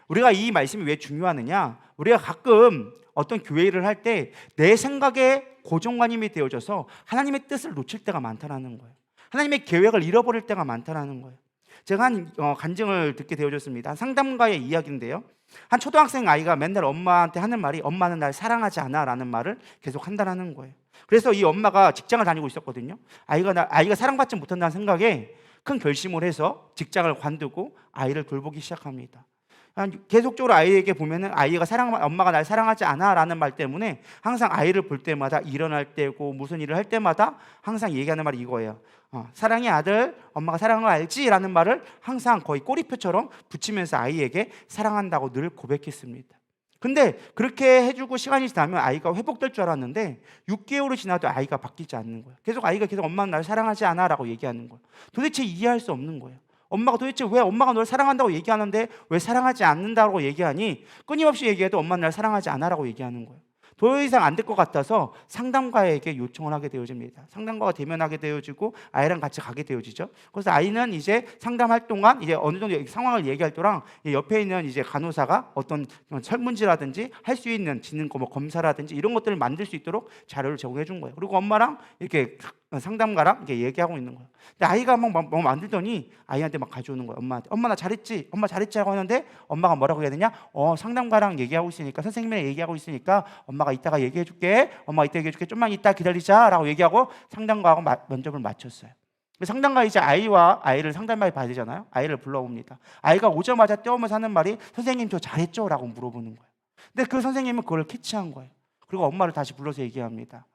우리가 이 말씀이 왜 중요하느냐? 우리가 가끔 어떤 교회 일을 할 때 내 생각에 고정관념이 되어져서 하나님의 뜻을 놓칠 때가 많다는 거예요. 하나님의 계획을 잃어버릴 때가 많다는 거예요. 제가 한 간증을 듣게 되어졌습니다. 상담가의 이야기인데요. 한 초등학생 아이가 맨날 엄마한테 하는 말이 엄마는 날 사랑하지 않아 라는 말을 계속 한다는 거예요. 그래서 이 엄마가 직장을 다니고 있었거든요. 아이가 사랑받지 못한다는 생각에 큰 결심을 해서 직장을 관두고 아이를 돌보기 시작합니다. 계속적으로 아이에게 보면은 아이가 엄마가 날 사랑하지 않아 라는 말 때문에 항상 아이를 볼 때마다 일어날 때고 무슨 일을 할 때마다 항상 얘기하는 말이 이거예요. 사랑의 아들, 엄마가 사랑한 거 알지? 라는 말을 항상 거의 꼬리표처럼 붙이면서 아이에게 사랑한다고 늘 고백했습니다. 근데 그렇게 해주고 시간이 지나면 아이가 회복될 줄 알았는데 6개월이 지나도 아이가 바뀌지 않는 거예요. 아이가 계속 엄마는 날 사랑하지 않아 라고 얘기하는 거예요. 도대체 이해할 수 없는 거예요. 엄마가 도대체 왜 엄마가 널 사랑한다고 얘기하는데 왜 사랑하지 않는다고 얘기하니? 끊임없이 얘기해도 엄마는 날 사랑하지 않아 라고 얘기하는 거예요. 더 이상 안 될 것 같아서 상담가에게 요청을 하게 되어집니다. 상담가가 대면하게 되어지고 아이랑 같이 가게 되어지죠. 그래서 아이는 이제 상담할 동안 이제 어느 정도 상황을 얘기할 때랑 옆에 있는 이제 간호사가 어떤 설문지라든지 할 수 있는 짓는 뭐 검사라든지 이런 것들을 만들 수 있도록 자료를 제공해 준 거예요. 그리고 엄마랑 이렇게 상담가랑 이렇게 얘기하고 있는 거예요. 근데 아이가 막 만들더니 아이한테 막 가져오는 거예요. 엄마한테. 엄마 나 잘했지? 엄마 잘했지? 하고 하는데 엄마가 뭐라고 해야 되냐? 상담가랑 얘기하고 있으니까, 선생님이랑 얘기하고 있으니까 엄마가 이따가 얘기해 줄게. 엄마가 이따 얘기해 줄게. 좀만 이따 기다리자 라고 얘기하고 상담가하고 면접을 마쳤어요. 상담가 이제 아이를 상담하게 봐야 되잖아요. 아이를 불러옵니다. 아이가 오자마자 뛰어오면서 하는 말이 선생님 저 잘했죠? 라고 물어보는 거예요. 근데 그 선생님은 그걸 캐치한 거예요. 그리고 엄마를 다시 불러서 얘기합니다.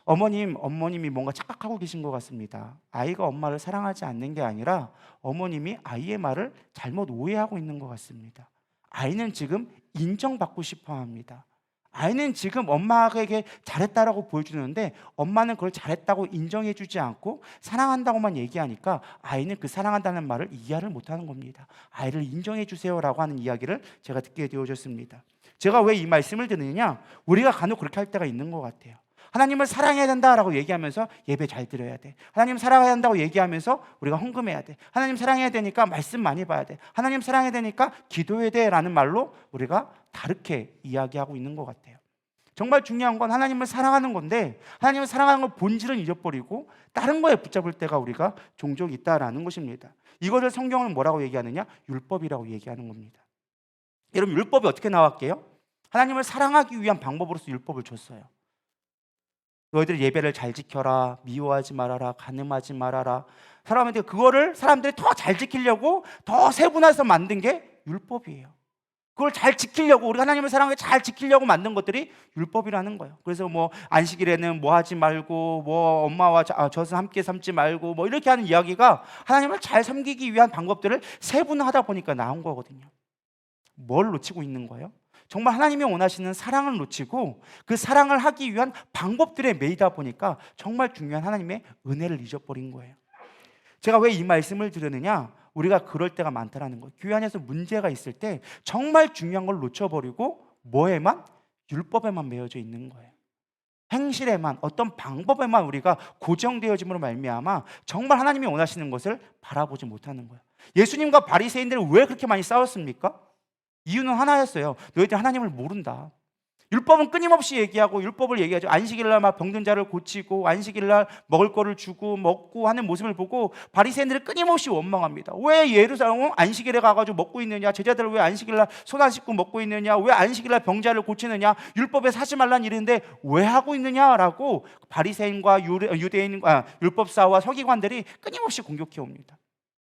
어머님이 뭔가 착각하고 계신 것 같습니다. 아이가 엄마를 사랑하지 않는 게 아니라 어머님이 아이의 말을 잘못 오해하고 있는 것 같습니다. 아이는 지금 인정받고 싶어 합니다. 아이는 지금 엄마에게 잘했다라고 보여주는데 엄마는 그걸 잘했다고 인정해주지 않고 사랑한다고만 얘기하니까 아이는 그 사랑한다는 말을 이해를 못하는 겁니다. 아이를 인정해주세요라고 하는 이야기를 제가 듣게 되어졌습니다. 제가 왜 이 말씀을 드느냐? 우리가 간혹 그렇게 할 때가 있는 것 같아요. 하나님을 사랑해야 된다라고 얘기하면서 예배 잘 드려야 돼. 하나님 사랑해야 한다고 얘기하면서 우리가 헌금해야 돼. 하나님 사랑해야 되니까 말씀 많이 봐야 돼. 하나님 사랑해야 되니까 기도해야 돼라는 말로 우리가 다르게 이야기하고 있는 것 같아요. 정말 중요한 건 하나님을 사랑하는 건데 하나님을 사랑하는 걸 본질은 잊어버리고 다른 거에 붙잡을 때가 우리가 종종 있다라는 것입니다. 이것을 성경은 뭐라고 얘기하느냐? 율법이라고 얘기하는 겁니다. 여러분 율법이 어떻게 나왔게요? 하나님을 사랑하기 위한 방법으로서 율법을 줬어요. 너희들 예배를 잘 지켜라, 미워하지 말아라, 간음하지 말아라. 그거를 사람들이 더 잘 지키려고 더 세분화해서 만든 게 율법이에요. 그걸 잘 지키려고, 우리 하나님을 사랑하게 잘 지키려고 만든 것들이 율법이라는 거예요. 그래서 뭐 안식일에는 뭐 하지 말고, 뭐 엄마와 젖은 함께 삼지 말고, 뭐 이렇게 하는 이야기가 하나님을 잘 섬기기 위한 방법들을 세분화하다 보니까 나온 거거든요. 뭘 놓치고 있는 거예요? 정말 하나님이 원하시는 사랑을 놓치고 그 사랑을 하기 위한 방법들에 매이다 보니까 정말 중요한 하나님의 은혜를 잊어버린 거예요. 제가 왜 이 말씀을 드리느냐? 우리가 그럴 때가 많다라는 거예요. 교회 안에서 문제가 있을 때 정말 중요한 걸 놓쳐버리고 뭐에만? 율법에만 매여져 있는 거예요. 행실에만, 어떤 방법에만 우리가 고정되어짐으로 말미암아 정말 하나님이 원하시는 것을 바라보지 못하는 거예요. 예수님과 바리새인들은 왜 그렇게 많이 싸웠습니까? 이유는 하나였어요. 너희들 하나님을 모른다. 율법은 끊임없이 얘기하고 율법을 얘기하죠. 안식일날 막 병든 자를 고치고 안식일날 먹을 거를 주고 먹고 하는 모습을 보고 바리새인들은 끊임없이 원망합니다. 왜 예루살렘 안식일에 가가지고 먹고 있느냐? 제자들은 왜 안식일날 손 안 씻고 먹고 있느냐? 왜 안식일날 병자를 고치느냐? 율법에서 하지 말란 일인데 왜 하고 있느냐라고 바리새인과 유대인과 율법사와 서기관들이 끊임없이 공격해 옵니다.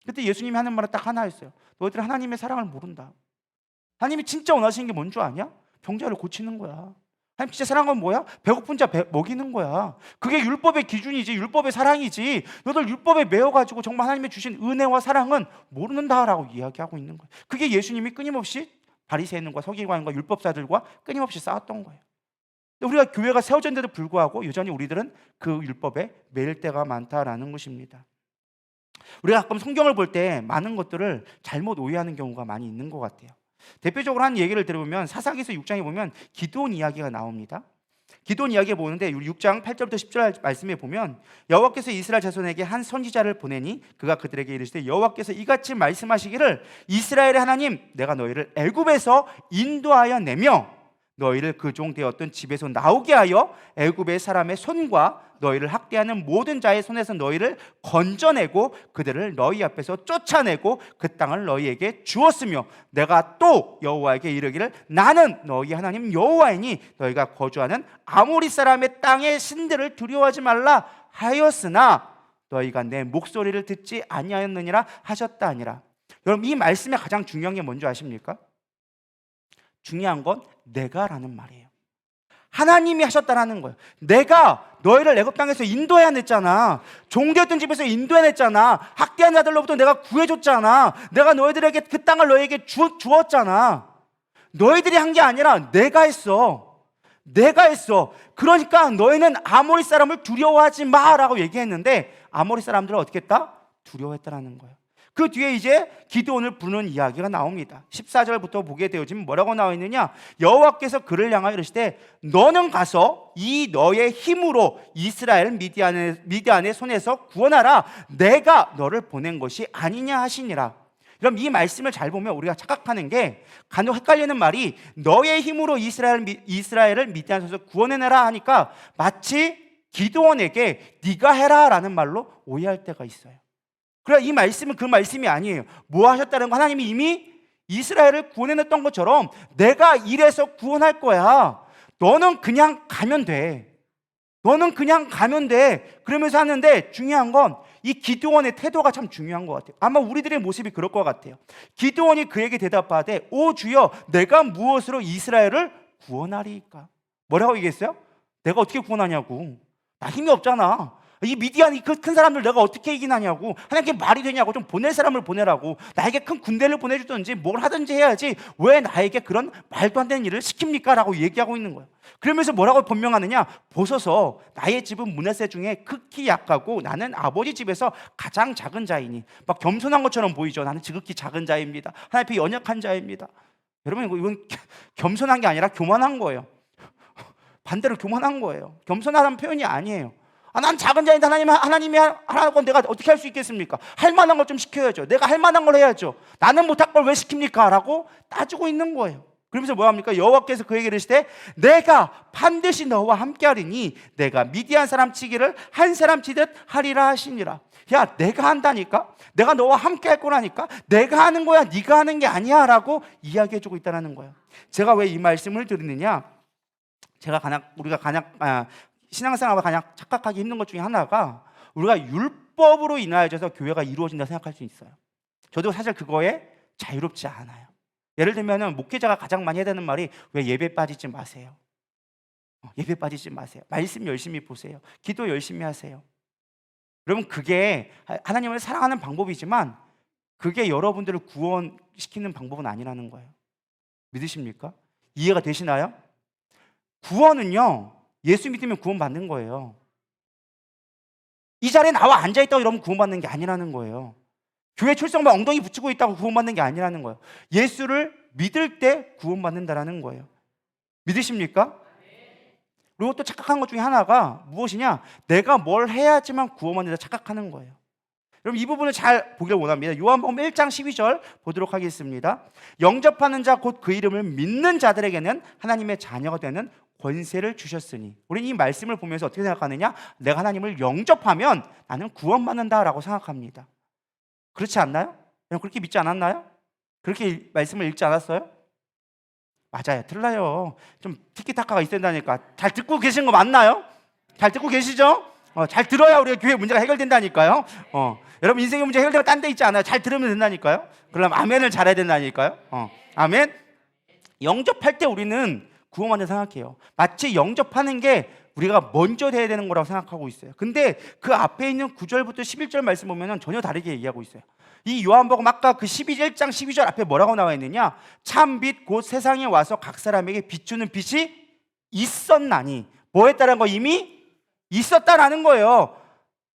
그때 예수님이 하는 말은 딱 하나였어요. 너희들 하나님의 사랑을 모른다. 하나님이 진짜 원하시는 게 뭔 줄 아냐? 병자를 고치는 거야. 하나님 진짜 사랑한 건 뭐야? 배고픈 자 먹이는 거야. 그게 율법의 기준이지, 율법의 사랑이지. 너들 율법에 매여가지고 정말 하나님이 주신 은혜와 사랑은 모른다라고 이야기하고 있는 거야. 그게 예수님이 끊임없이 바리새인과 서기관과 율법사들과 끊임없이 싸웠던 거예요. 우리가 교회가 세워졌는데도 불구하고 여전히 우리들은 그 율법에 매일 때가 많다라는 것입니다. 우리가 가끔 성경을 볼 때 많은 것들을 잘못 오해하는 경우가 많이 있는 것 같아요. 대표적으로 한 얘기를 들어보면 사사기서 6장에 보면 기드온 이야기가 나옵니다. 기드온 이야기에 보는데 6장 8절부터 10절 말씀에 보면 여호와께서 이스라엘 자손에게 한 선지자를 보내니 그가 그들에게 이르시되 여호와께서 이같이 말씀하시기를 이스라엘의 하나님 내가 너희를 애굽에서 인도하여 내며 너희를 그 종 되었던 집에서 나오게 하여 애굽의 사람의 손과 너희를 학대하는 모든 자의 손에서 너희를 건져내고 그들을 너희 앞에서 쫓아내고 그 땅을 너희에게 주었으며 내가 또 여호와에게 이르기를 나는 너희 하나님 여호와이니 너희가 거주하는 아모리 사람의 땅의 신들을 두려워하지 말라 하였으나 너희가 내 목소리를 듣지 아니하였느니라 하셨다 아니라. 여러분 이 말씀의 가장 중요한 게 뭔지 아십니까? 중요한 건 내가라는 말이에요. 하나님이 하셨다라는 거예요. 내가 너희를 애굽 땅에서 인도해냈잖아. 종되었던 집에서 인도해냈잖아. 학대한 자들로부터 내가 구해줬잖아. 내가 너희들에게 그 땅을 너희에게 주었잖아. 너희들이 한 게 아니라 내가 했어. 내가 했어. 그러니까 너희는 아모리 사람을 두려워하지 마라고 얘기했는데 아모리 사람들은 어떻게 했다? 두려워했다라는 거예요. 그 뒤에 이제 기드온을 부르는 이야기가 나옵니다. 14절부터 보게 되어지면 뭐라고 나와 있느냐? 여호와께서 그를 향하여 이르시되 너는 가서 이 너의 힘으로 이스라엘 미디안의 손에서 구원하라. 내가 너를 보낸 것이 아니냐 하시니라. 그럼 이 말씀을 잘 보면 우리가 착각하는 게 간혹 헷갈리는 말이 너의 힘으로 이스라엘을 미디안 손에서 구원해내라 하니까 마치 기드온에게 네가 해라라는 말로 오해할 때가 있어요. 그래 이 말씀은 그 말씀이 아니에요. 뭐 하셨다는 거 하나님이 이미 이스라엘을 구원해냈던 것처럼 내가 이래서 구원할 거야. 너는 그냥 가면 돼. 너는 그냥 가면 돼. 그러면서 하는데 중요한 건 이 기드온의 태도가 참 중요한 것 같아요. 아마 우리들의 모습이 그럴 것 같아요. 기드온이 그에게 대답하되 오 주여 내가 무엇으로 이스라엘을 구원하리이까? 뭐라고 얘기했어요? 내가 어떻게 구원하냐고. 나 힘이 없잖아. 이 미디안이 그 큰 사람들 내가 어떻게 이기나냐고. 하나님께 말이 되냐고. 좀 보낼 사람을 보내라고. 나에게 큰 군대를 보내주든지 뭘 하든지 해야지 왜 나에게 그런 말도 안 되는 일을 시킵니까? 라고 얘기하고 있는 거예요. 그러면서 뭐라고 변명하느냐? 보소서 나의 집은 므낫세 중에 극히 약하고 나는 아버지 집에서 가장 작은 자이니. 막 겸손한 것처럼 보이죠. 나는 지극히 작은 자입니다. 하나님 앞에 연약한 자입니다. 여러분 이건 겸손한 게 아니라 교만한 거예요. 반대로 교만한 거예요. 겸손하다는 표현이 아니에요. 난 작은 자인데 하나님이 하라는 건 내가 어떻게 할 수 있겠습니까? 할 만한 걸 좀 시켜야죠. 내가 할 만한 걸 해야죠. 나는 못할 걸 왜 시킵니까? 라고 따지고 있는 거예요. 그러면서 뭐합니까? 여호와께서 그에게 이르시되 내가 반드시 너와 함께하리니 내가 미디안 사람 치기를 한 사람 치듯 하리라 하시니라. 야, 내가 한다니까? 내가 너와 함께 할 거라니까? 내가 하는 거야, 네가 하는 게 아니야 라고 이야기해주고 있다는 거예요. 제가 왜 이 말씀을 드리느냐, 우리가 신앙생활과 가장 착각하기 힘든 것 중에 하나가 우리가 율법으로 인하여져서 교회가 이루어진다 생각할 수 있어요. 저도 사실 그거에 자유롭지 않아요. 예를 들면 목회자가 가장 많이 해야 되는 말이 왜 예배 빠지지 마세요. 예배 빠지지 마세요. 말씀 열심히 보세요. 기도 열심히 하세요. 여러분, 그게 하나님을 사랑하는 방법이지만 그게 여러분들을 구원시키는 방법은 아니라는 거예요. 믿으십니까? 이해가 되시나요? 구원은요, 예수 믿으면 구원받는 거예요. 이 자리에 나와 앉아있다고 이러면 구원받는 게 아니라는 거예요. 교회 출석만 엉덩이 붙이고 있다고 구원받는 게 아니라는 거예요. 예수를 믿을 때 구원받는다라는 거예요. 믿으십니까? 그리고 또 착각한 것 중에 하나가 무엇이냐? 내가 뭘 해야지만 구원받는다 착각하는 거예요. 여러분, 이 부분을 잘 보기를 원합니다. 요한복음 1장 12절 보도록 하겠습니다. 영접하는 자 곧 그 이름을 믿는 자들에게는 하나님의 자녀가 되는 권세를 주셨으니. 우리는 이 말씀을 보면서 어떻게 생각하느냐? 내가 하나님을 영접하면 나는 구원받는다라고 생각합니다. 그렇지 않나요? 그렇게 믿지 않았나요? 그렇게 말씀을 읽지 않았어요? 맞아요. 틀려요. 좀 티키타카가 있어야 된다니까. 잘 듣고 계신 거 맞나요? 잘 듣고 계시죠? 잘 들어야 우리가 교회 문제가 해결된다니까요. 여러분, 인생의 문제 해결되면 딴 데 있지 않아요? 잘 들으면 된다니까요. 그러면 아멘을 잘해야 된다니까요. 아멘. 영접할 때 우리는 구원받는 생각해요. 마치 영접하는 게 우리가 먼저 돼야 되는 거라고 생각하고 있어요. 근데 그 앞에 있는 9절부터 11절 말씀 보면 전혀 다르게 얘기하고 있어요. 이 요한복음 아까 그 1장 12절 앞에 뭐라고 나와 있느냐? 참 빛 곧 세상에 와서 각 사람에게 비추는 빛이 있었나니. 뭐 했다는 거? 이미 있었다라는 거예요.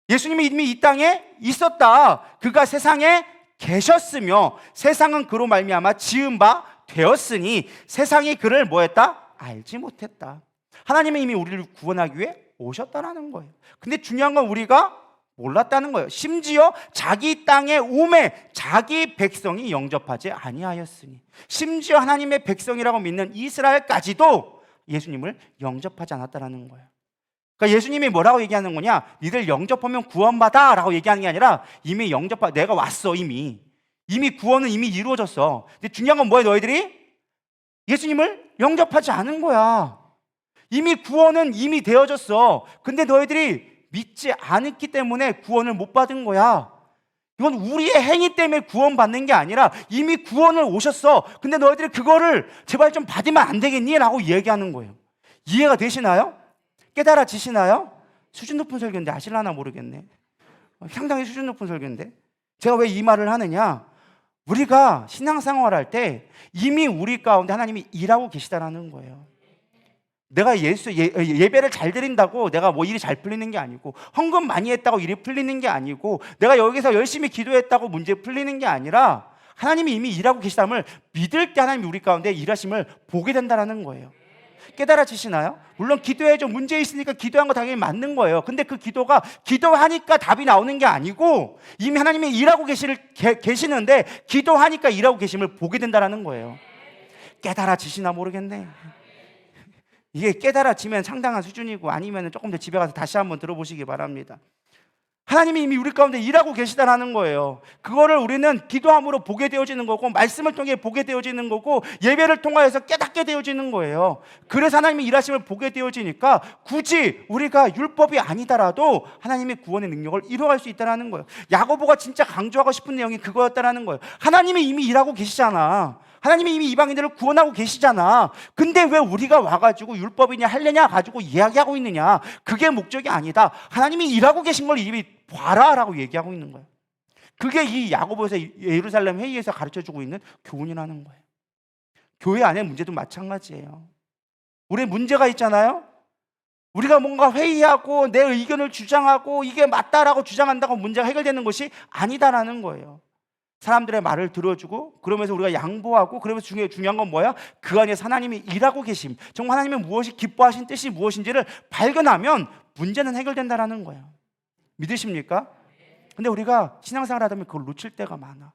예수님이 이미 이 땅에 있었다. 그가 세상에 계셨으며 세상은 그로 말미암아 지은 바 되었으니 세상이 그를 뭐 했다? 알지 못했다. 하나님은 이미 우리를 구원하기 위해 오셨다라는 거예요. 근데 중요한 건 우리가 몰랐다는 거예요. 심지어 자기 땅에 오매 자기 백성이 영접하지 아니하였으니, 심지어 하나님의 백성이라고 믿는 이스라엘까지도 예수님을 영접하지 않았다라는 거예요. 그러니까 예수님이 뭐라고 얘기하는 거냐? 니들 영접하면 구원받아 라고 얘기하는 게 아니라 이미 내가 왔어. 이미 구원은 이미 이루어졌어. 근데 중요한 건 뭐야? 너희들이 예수님을 영접하지 않은 거야. 이미 구원은 이미 되어졌어. 근데 너희들이 믿지 않았기 때문에 구원을 못 받은 거야. 이건 우리의 행위 때문에 구원받는 게 아니라 이미 구원을 오셨어. 근데 너희들이 그거를 제발 좀 받으면 안 되겠니? 라고 얘기하는 거예요. 이해가 되시나요? 깨달아지시나요? 수준 높은 설교인데 아실라나 모르겠네. 상당히 수준 높은 설교인데. 제가 왜 이 말을 하느냐? 우리가 신앙생활할 때 이미 우리 가운데 하나님이 일하고 계시다라는 거예요. 내가 예배를 잘 드린다고 내가 뭐 일이 잘 풀리는 게 아니고, 헌금 많이 했다고 일이 풀리는 게 아니고, 내가 여기서 열심히 기도했다고 문제 풀리는 게 아니라 하나님이 이미 일하고 계시다를 믿을 때 하나님이 우리 가운데 일하심을 보게 된다는 거예요. 깨달아지시나요? 물론 기도에 좀 문제 있으니까 기도한 거 당연히 맞는 거예요. 근데 그 기도가 기도하니까 답이 나오는 게 아니고 이미 하나님이 일하고 계시는데 기도하니까 일하고 계심을 보게 된다는 거예요. 깨달아지시나 모르겠네. 이게 깨달아지면 상당한 수준이고, 아니면 조금 더 집에 가서 다시 한번 들어보시기 바랍니다. 하나님이 이미 우리 가운데 일하고 계시다라는 거예요. 그거를 우리는 기도함으로 보게 되어지는 거고, 말씀을 통해 보게 되어지는 거고, 예배를 통하여서 깨닫게 되어지는 거예요. 그래서 하나님이 일하심을 보게 되어지니까 굳이 우리가 율법이 아니더라도 하나님의 구원의 능력을 이루어갈 수 있다는 거예요. 야고보가 진짜 강조하고 싶은 내용이 그거였다는 거예요. 하나님이 이미 일하고 계시잖아. 하나님이 이미 이방인들을 구원하고 계시잖아. 근데 왜 우리가 와가지고 율법이냐 할례냐 가지고 이야기하고 있느냐? 그게 목적이 아니다. 하나님이 일하고 계신 걸 이미 봐라 라고 얘기하고 있는 거예요. 그게 이 야고보에서 예루살렘 회의에서 가르쳐주고 있는 교훈이라는 거예요. 교회 안에 문제도 마찬가지예요. 우리 문제가 있잖아요. 우리가 뭔가 회의하고 내 의견을 주장하고 이게 맞다라고 주장한다고 문제가 해결되는 것이 아니다라는 거예요. 사람들의 말을 들어주고, 그러면서 우리가 양보하고, 그러면서 중요한 건 뭐야? 그 안에서 하나님이 일하고 계심, 정말 하나님의 무엇이 기뻐하신 뜻이 무엇인지를 발견하면 문제는 해결된다라는 거예요. 믿으십니까? 근데 우리가 신앙생활 하다 보면 그걸 놓칠 때가 많아.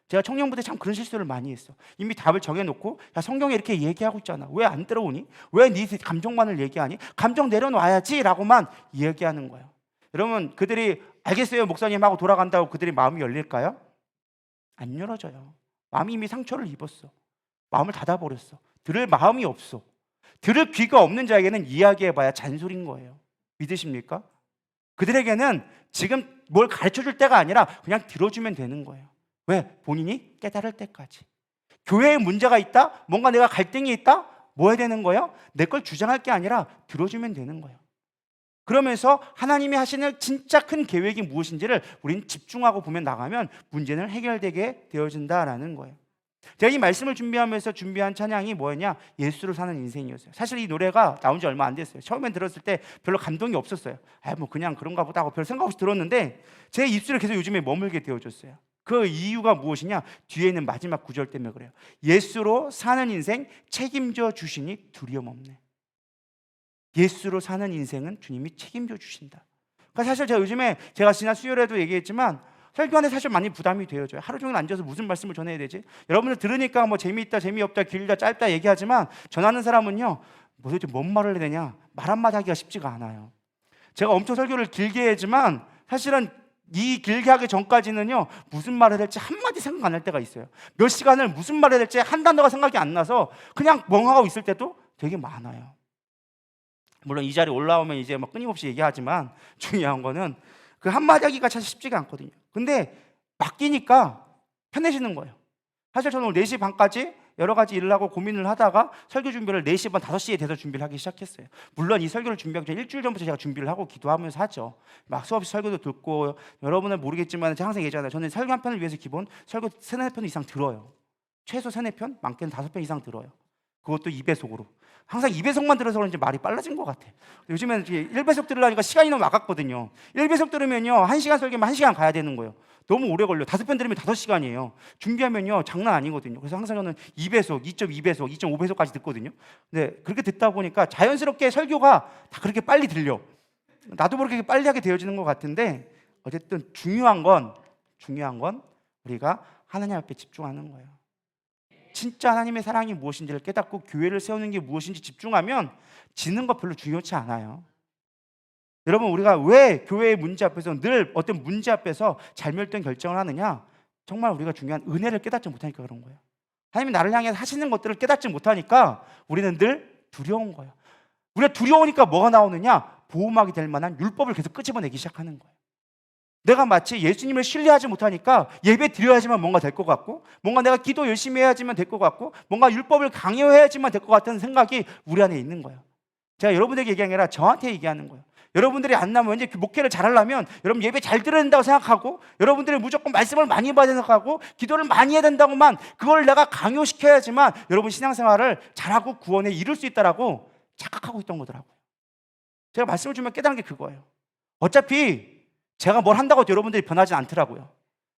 제가 청년부대 참 그런 실수를 많이 했어. 이미 답을 정해놓고 야 성경에 이렇게 얘기하고 있잖아. 왜 안 들어오니? 왜 네 감정만을 얘기하니? 감정 내려놔야지 라고만 얘기하는 거예요. 여러분 그들이 알겠어요 목사님 하고 돌아간다고 그들이 마음이 열릴까요? 안 열어져요. 마음이 이미 상처를 입었어. 마음을 닫아버렸어. 들을 마음이 없어. 들을 귀가 없는 자에게는 이야기해봐야 잔소리인 거예요. 믿으십니까? 그들에게는 지금 뭘 가르쳐줄 때가 아니라 그냥 들어주면 되는 거예요. 왜? 본인이 깨달을 때까지. 교회에 문제가 있다? 뭔가 내가 갈등이 있다? 뭐 해야 되는 거예요? 내 걸 주장할 게 아니라 들어주면 되는 거예요. 그러면서 하나님이 하시는 진짜 큰 계획이 무엇인지를 우린 집중하고 보면 나가면 문제는 해결되게 되어진다라는 거예요. 제가 이 말씀을 준비하면서 준비한 찬양이 뭐였냐? 예수로 사는 인생이었어요. 사실 이 노래가 나온 지 얼마 안 됐어요. 처음엔 들었을 때 별로 감동이 없었어요. 뭐 그냥 그런가 보다 하고 별 생각 없이 들었는데 제 입술에 계속 요즘에 머물게 되어졌어요. 그 이유가 무엇이냐? 뒤에 있는 마지막 구절 때문에 그래요. 예수로 사는 인생 책임져 주시니 두려움 없네. 예수로 사는 인생은 주님이 책임져 주신다. 그러니까 사실 제가 요즘에 제가 지난 수요일에도 얘기했지만 설교하는데 사실 많이 부담이 되어져요. 하루 종일 앉아서 무슨 말씀을 전해야 되지? 여러분들 들으니까 뭐 재미있다, 재미없다, 길다, 짧다 얘기하지만 전하는 사람은요, 도대체 뭔 말을 해야 되냐? 말 한마디 하기가 쉽지가 않아요. 제가 엄청 설교를 길게 했지만 사실은 이 길게 하기 전까지는요, 무슨 말을 해야 될지 한마디 생각 안 날 때가 있어요. 몇 시간을 무슨 말을 해야 될지 한 단어가 생각이 안 나서 그냥 멍하고 있을 때도 되게 많아요. 물론 이 자리에 올라오면 이제 막 끊임없이 얘기하지만 중요한 거는 그 한마디 하기가 사실 쉽지가 않거든요. 근데 맡기니까 편해지는 거예요. 사실 저는 오늘 4시 반까지 여러 가지 일을 하고 고민을 하다가 설교 준비를 4시 반, 5시에 돼서 준비를 하기 시작했어요. 물론 이 설교를 준비하기 전에 일주일 전부터 제가 준비를 하고 기도하면서 하죠. 막 수없이 설교도 듣고, 여러분은 모르겠지만 제가 항상 얘기하잖아요. 저는 설교 한 편을 위해서 기본 설교 3-4편 이상 들어요. 최소 3-4편, 많게는 5편 이상 들어요. 그것도 2배속으로. 항상 2배속만 들어서 그런지 말이 빨라진 것 같아요. 요즘에는 1배속 들으려니까 시간이 너무 아깝거든요. 1배속 들으면요 1시간 설교면 1시간 가야 되는 거예요. 너무 오래 걸려요. 5편 들으면 5시간이에요. 준비하면요 장난 아니거든요. 그래서 항상 저는 2배속, 2.2배속, 2.5배속까지 듣거든요. 근데 그렇게 듣다 보니까 자연스럽게 설교가 다 그렇게 빨리 들려. 나도 모르게 빨리 하게 되어지는 것 같은데, 어쨌든 중요한 건 우리가 하나님 앞에 집중하는 거예요. 진짜 하나님의 사랑이 무엇인지를 깨닫고 교회를 세우는 게 무엇인지 집중하면 지는 거 별로 중요치 않아요. 여러분, 우리가 왜 교회의 문제 앞에서 늘 어떤 문제 앞에서 잘못된 결정을 하느냐? 정말 우리가 중요한 은혜를 깨닫지 못하니까 그런 거예요. 하나님이 나를 향해 하시는 것들을 깨닫지 못하니까 우리는 늘 두려운 거예요. 우리가 두려우니까 뭐가 나오느냐? 보호막이 될 만한 율법을 계속 끄집어내기 시작하는 거예요. 내가 마치 예수님을 신뢰하지 못하니까 예배 드려야지만 뭔가 될 것 같고, 뭔가 내가 기도 열심히 해야지만 될 것 같고, 뭔가 율법을 강요해야지만 될 것 같은 생각이 우리 안에 있는 거예요. 제가 여러분들에게 얘기한 게 아니라 저한테 얘기하는 거예요. 여러분들이 안 나면 이제 목회를 잘하려면 여러분 예배 잘 드려야 된다고 생각하고, 여러분들이 무조건 말씀을 많이 받아야 생각하고, 기도를 많이 해야 된다고만 그걸 내가 강요시켜야지만 여러분 신앙생활을 잘하고 구원에 이룰 수 있다라고 착각하고 있던 거더라고요. 제가 말씀을 주면 깨달은 게 그거예요. 어차피 제가 뭘 한다고 여러분들이 변하지 않더라고요.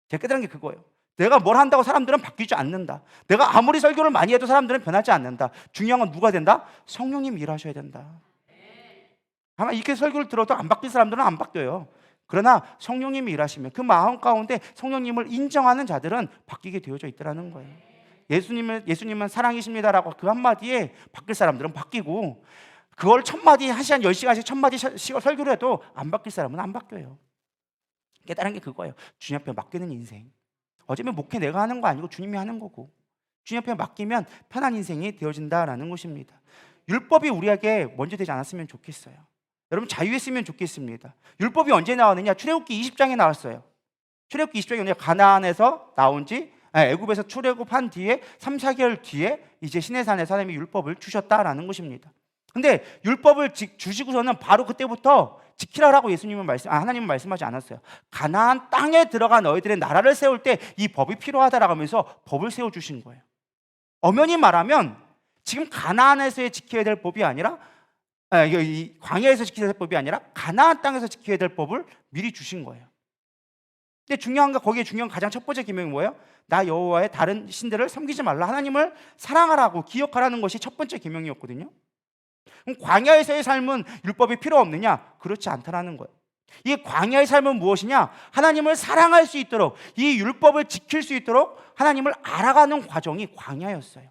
제가 깨달은 게 그거예요. 내가 뭘 한다고 사람들은 바뀌지 않는다. 내가 아무리 설교를 많이 해도 사람들은 변하지 않는다. 중요한 건 누가 된다? 성령님이 일하셔야 된다. 아마 이렇게 설교를 들어도 안 바뀐 사람들은 안 바뀌어요. 그러나 성령님이 일하시면 그 마음 가운데 성령님을 인정하는 자들은 바뀌게 되어져 있더라는 거예요. 예수님은 사랑이십니다라고 그 한마디에 바뀔 사람들은 바뀌고, 그걸 1000마디, 1시간 10시간씩 1000마디 설교를 해도 안 바뀔 사람은 안 바뀌어요. 깨달은 게 그거예요. 주님 앞에 맡기는 인생. 어쩌면 목회 내가 하는 거 아니고 주님이 하는 거고, 주님 앞에 맡기면 편한 인생이 되어진다라는 것입니다. 율법이 우리에게 먼저 되지 않았으면 좋겠어요. 여러분 자유했으면 좋겠습니다. 율법이 언제 나왔느냐? 출애굽기 20장에 나왔어요. 출애굽기 20장에 가나안에서 나온 지 애굽에서 출애굽한 뒤에 3-4개월 뒤에 이제 시내산에서 하나님이 율법을 주셨다라는 것입니다. 근데 율법을 주시고서는 바로 그때부터 지키라라고 하나님은 말씀하지 않았어요. 가나안 땅에 들어가 너희들의 나라를 세울 때 이 법이 필요하다라고 하면서 법을 세워주신 거예요. 엄연히 말하면 지금 가나안에서 지켜야 될 법이 아니라, 이 광야에서 지켜야 될 법이 아니라 가나안 땅에서 지켜야 될 법을 미리 주신 거예요. 근데 중요한 거, 거기에 중요한 가장 첫 번째 계명이 뭐예요? 나 여호와의 다른 신들을 섬기지 말라. 하나님을 사랑하라고 기억하라는 것이 첫 번째 계명이었거든요. 그럼 광야에서의 삶은 율법이 필요 없느냐? 그렇지 않다라는 거예요. 이 광야의 삶은 무엇이냐? 하나님을 사랑할 수 있도록, 이 율법을 지킬 수 있도록 하나님을 알아가는 과정이 광야였어요.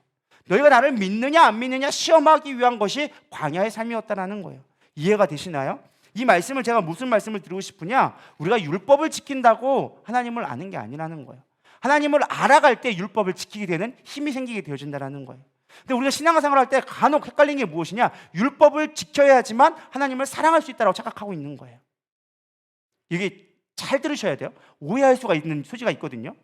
너희가 나를 믿느냐 안 믿느냐 시험하기 위한 것이 광야의 삶이었다는 거예요. 이해가 되시나요? 이 말씀을 제가 무슨 말씀을 드리고 싶으냐, 우리가 율법을 지킨다고 하나님을 아는 게 아니라는 거예요. 하나님을 알아갈 때 율법을 지키게 되는 힘이 생기게 되어진다는 거예요. 근데 우리가 신앙생활 할 때 간혹 헷갈리는 게 무엇이냐, 율법을 지켜야지만 하나님을 사랑할 수 있다고 착각하고 있는 거예요. 이게 잘 들으셔야 돼요. 오해할 수가 있는 소지가 있거든요.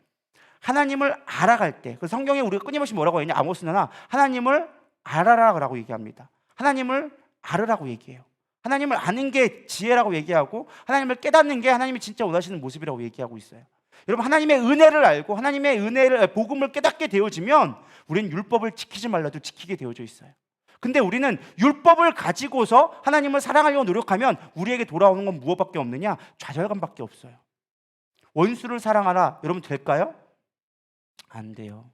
하나님을 알아갈 때, 그 성경에 우리가 끊임없이 뭐라고 했냐, 아모스나 하나님을 알아라라고 얘기합니다. 하나님을 알으라고 얘기해요. 하나님을 아는 게 지혜라고 얘기하고, 하나님을 깨닫는 게 하나님이 진짜 원하시는 모습이라고 얘기하고 있어요. 여러분, 하나님의 은혜를 알고 하나님의 은혜를, 복음을 깨닫게 되어지면 우리는 율법을 지키지 말라도 지키게 되어져 있어요. 근데 우리는 율법을 가지고서 하나님을 사랑하려고 노력하면 우리에게 돌아오는 건 무엇밖에 없느냐? 좌절감밖에 없어요. 원수를 사랑하라, 여러분 될까요? 안 돼요.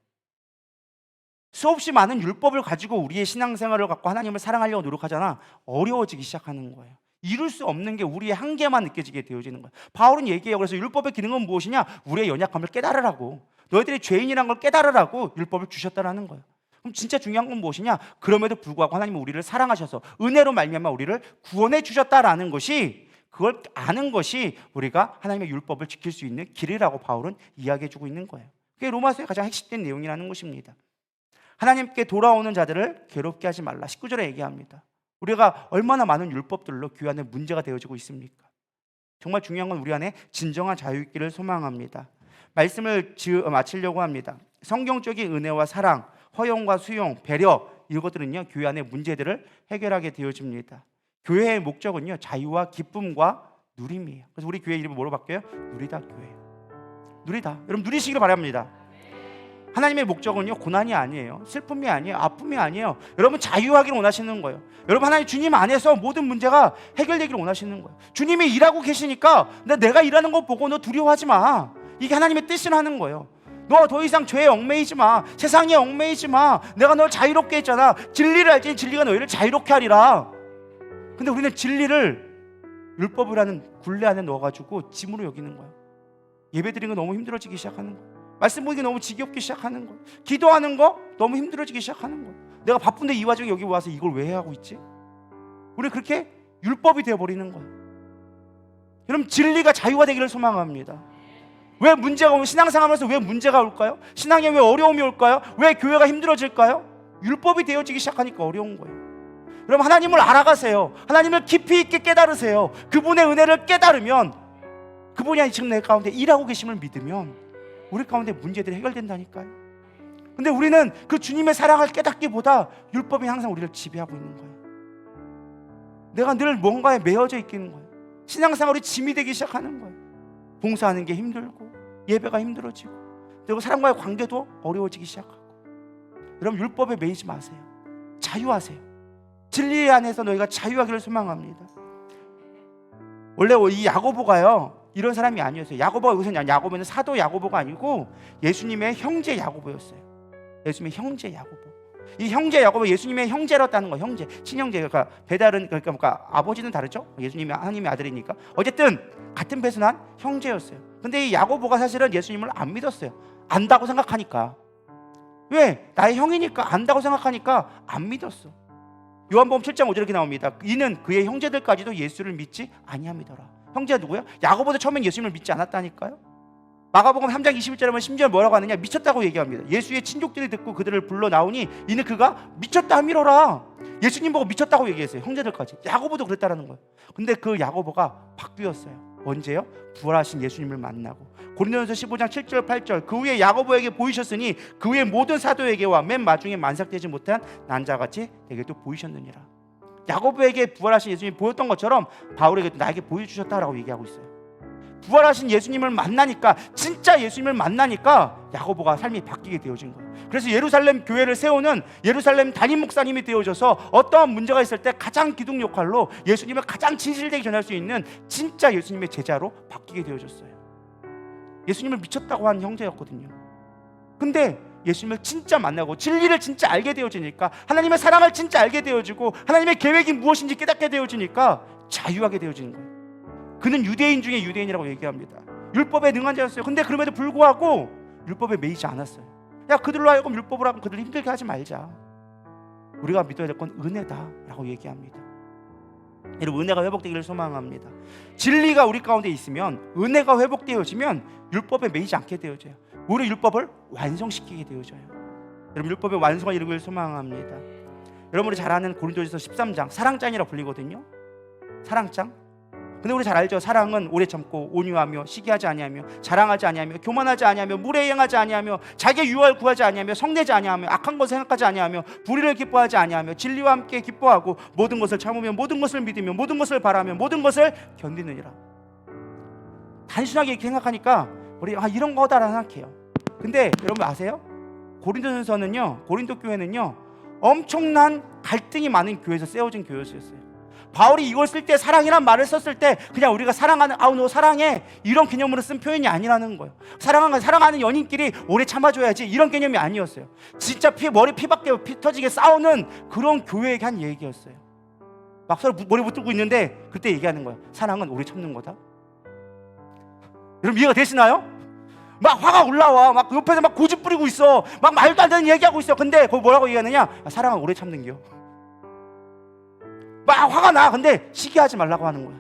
수없이 많은 율법을 가지고 우리의 신앙생활을 갖고 하나님을 사랑하려고 노력하잖아. 어려워지기 시작하는 거예요. 이룰 수 없는 게 우리의 한계만 느껴지게 되어지는 거예요. 바울은 얘기해요. 그래서 율법의 기능은 무엇이냐? 우리의 연약함을 깨달으라고, 너희들이 죄인이란 걸 깨달으라고 율법을 주셨다라는 거예요. 그럼 진짜 중요한 건 무엇이냐? 그럼에도 불구하고 하나님은 우리를 사랑하셔서 은혜로 말미암아 우리를 구원해 주셨다라는 것이, 그걸 아는 것이 우리가 하나님의 율법을 지킬 수 있는 길이라고 바울은 이야기해 주고 있는 거예요. 그게 로마서의 가장 핵심된 내용이라는 것입니다. 하나님께 돌아오는 자들을 괴롭게 하지 말라, 19절에 얘기합니다. 우리가 얼마나 많은 율법들로 교회 안에 문제가 되어지고 있습니까? 정말 중요한 건 우리 안에 진정한 자유 있기를 소망합니다. 말씀을 마치려고 합니다. 성경적인 은혜와 사랑, 허용과 수용, 배려, 이것들은요 교회 안의 문제들을 해결하게 되어집니다. 교회의 목적은요 자유와 기쁨과 누림이에요. 그래서 우리 교회 이름을 뭐로 바뀌어요? 누리다 교회. 누리다. 여러분 누리시기를 바랍니다. 하나님의 목적은요 고난이 아니에요, 슬픔이 아니에요, 아픔이 아니에요. 여러분 자유하기를 원하시는 거예요. 여러분 하나님 주님 안에서 모든 문제가 해결되기를 원하시는 거예요. 주님이 일하고 계시니까 내가 일하는 거 보고 너 두려워하지 마. 이게 하나님의 뜻이라는 거예요. 너 더 이상 죄에 얽매이지 마, 세상에 얽매이지 마. 내가 널 자유롭게 했잖아. 진리를 알지 진리가 너희를 자유롭게 하리라. 근데 우리는 진리를 율법이라는 굴레 안에 넣어가지고 짐으로 여기는 거예요. 예배 드리는 거 너무 힘들어지기 시작하는 거예요. 말씀 보기 너무 지겹기 시작하는 거예요. 기도하는 거 너무 힘들어지기 시작하는 거예요. 내가 바쁜데 이 와중에 여기 와서 이걸 왜 하고 있지? 우리 그렇게 율법이 되어버리는 거예요. 여러분 진리가 자유가 되기를 소망합니다. 왜 문제가 오면, 신앙생활하면서 왜 문제가 올까요? 신앙에 왜 어려움이 올까요? 왜 교회가 힘들어질까요? 율법이 되어지기 시작하니까 어려운 거예요. 여러분 하나님을 알아가세요. 하나님을 깊이 있게 깨달으세요. 그분의 은혜를 깨달으면, 그분이 지금 내 가운데 일하고 계심을 믿으면 우리 가운데 문제들이 해결된다니까요. 근데 우리는 그 주님의 사랑을 깨닫기보다 율법이 항상 우리를 지배하고 있는 거예요. 내가 늘 뭔가에 매여져 있는 거예요. 신앙생활이 짐이 되기 시작하는 거예요. 봉사하는 게 힘들고 예배가 힘들어지고, 그리고 사람과의 관계도 어려워지기 시작하고. 여러분 율법에 매이지 마세요. 자유하세요. 진리 안에서 너희가 자유하기를 소망합니다. 원래 이 야고보가요 이런 사람이 아니었어요. 야고보가 여기서, 야고보는 사도 야고보가 아니고 예수님의 형제 야고보였어요. 예수님의 형제 야고보. 이 형제 야고보, 예수님의 형제였다는 거예요. 형제, 친형제. 그러니까 배달은, 그러니까 아버지는 다르죠. 예수님이 하나님의 아들이니까. 어쨌든 같은 배순한 형제였어요. 근데 이 야고보가 사실은 예수님을 안 믿었어요. 안다고 생각하니까. 왜? 나의 형이니까, 안다고 생각하니까 안 믿었어. 요한복음 7장 5절에 이렇게 나옵니다. 이는 그의 형제들까지도 예수를 믿지 아니함이더라. 형제가 누구예요? 야고보도 처음엔 예수님을 믿지 않았다니까요. 마가복음 3장 21절에 보면 심지어 뭐라고 하느냐, 미쳤다고 얘기합니다. 예수의 친족들이 듣고 그들을 불러 나오니 이는 그가 미쳤다 함이로라. 예수님 보고 미쳤다고 얘기했어요. 형제들까지. 야고보도 그랬다라는 거예요. 근데 그 야고보가 바뀌었어요. 언제요? 부활하신 예수님을 만나고. 고린도전서 15장 7절 8절, 그 후에 야고보에게 보이셨으니 그 후에 모든 사도에게와 맨 마중에 만삭되지 못한 난자같이 내게도 보이셨느니라. 야고보에게 부활하신 예수님이 보였던 것처럼 바울에게도 나에게 보여주셨다라고 얘기하고 있어요. 부활하신 예수님을 만나니까, 진짜 예수님을 만나니까 야고보가 삶이 바뀌게 되어진 거예요. 그래서 예루살렘 교회를 세우는 예루살렘 담임 목사님이 되어져서 어떠한 문제가 있을 때 가장 기둥 역할로 예수님을 가장 진실되게 전할 수 있는 진짜 예수님의 제자로 바뀌게 되어졌어요. 예수님을 미쳤다고 한 형제였거든요. 근데 예수님을 진짜 만나고 진리를 진짜 알게 되어지니까, 하나님의 사랑을 진짜 알게 되어지고, 하나님의 계획이 무엇인지 깨닫게 되어지니까 자유하게 되어지는 거예요. 그는 유대인 중에 유대인이라고 얘기합니다. 율법에 능한 자였어요. 근데 그럼에도 불구하고 율법에 매이지 않았어요. 야, 그들로 하여금 율법을 하면 그들을 힘들게 하지 말자. 우리가 믿어야 될 건 은혜다라고 얘기합니다. 여러분, 은혜가 회복되기를 소망합니다. 진리가 우리 가운데 있으면, 은혜가 회복되어지면 율법에 매이지 않게 되어져요. 우리 율법을 완성시키게 되어져요. 여러분, 율법의 완성을 이루기를 소망합니다. 여러분이 잘 아는 고린도전서 13장, 사랑장이라고 불리거든요. 사랑장. 근데 우리 잘 알죠. 사랑은 오래 참고 온유하며 시기하지 아니하며 자랑하지 아니하며 교만하지 아니하며 물에 행하지 아니하며 자기의 유익을 구하지 아니하며 성내지 아니하며 악한 것을 생각하지 아니하며 불의를 기뻐하지 아니하며 진리와 함께 기뻐하고 모든 것을 참으며 모든 것을 믿으며 모든 것을 바라며 모든 것을 견디느니라. 단순하게 이렇게 생각하니까 우리 이런 거다라고 생각해요. 근데 여러분 아세요? 고린도전서는요, 고린도 교회는요 엄청난 갈등이 많은 교회에서 세워진 교회였어요. 바울이 이걸 쓸 때, 사랑이란 말을 썼을 때 그냥 우리가 사랑하는, 아우 너 사랑해, 이런 개념으로 쓴 표현이 아니라는 거예요. 사랑하는 연인끼리 오래 참아줘야지, 이런 개념이 아니었어요. 진짜 머리 피밖에 피 터지게 싸우는 그런 교회에게 한 얘기였어요. 막 서로 머리 붙들고 있는데 그때 얘기하는 거예요. 사랑은 오래 참는 거다. 여러분 이해가 되시나요? 막 화가 올라와, 막 옆에서 막 고집 부리고 있어, 막 말도 안 되는 얘기하고 있어. 근데 거기 뭐라고 얘기하느냐? 사랑은 오래 참는겨. 막 화가 나. 근데 시기하지 말라고 하는 거야.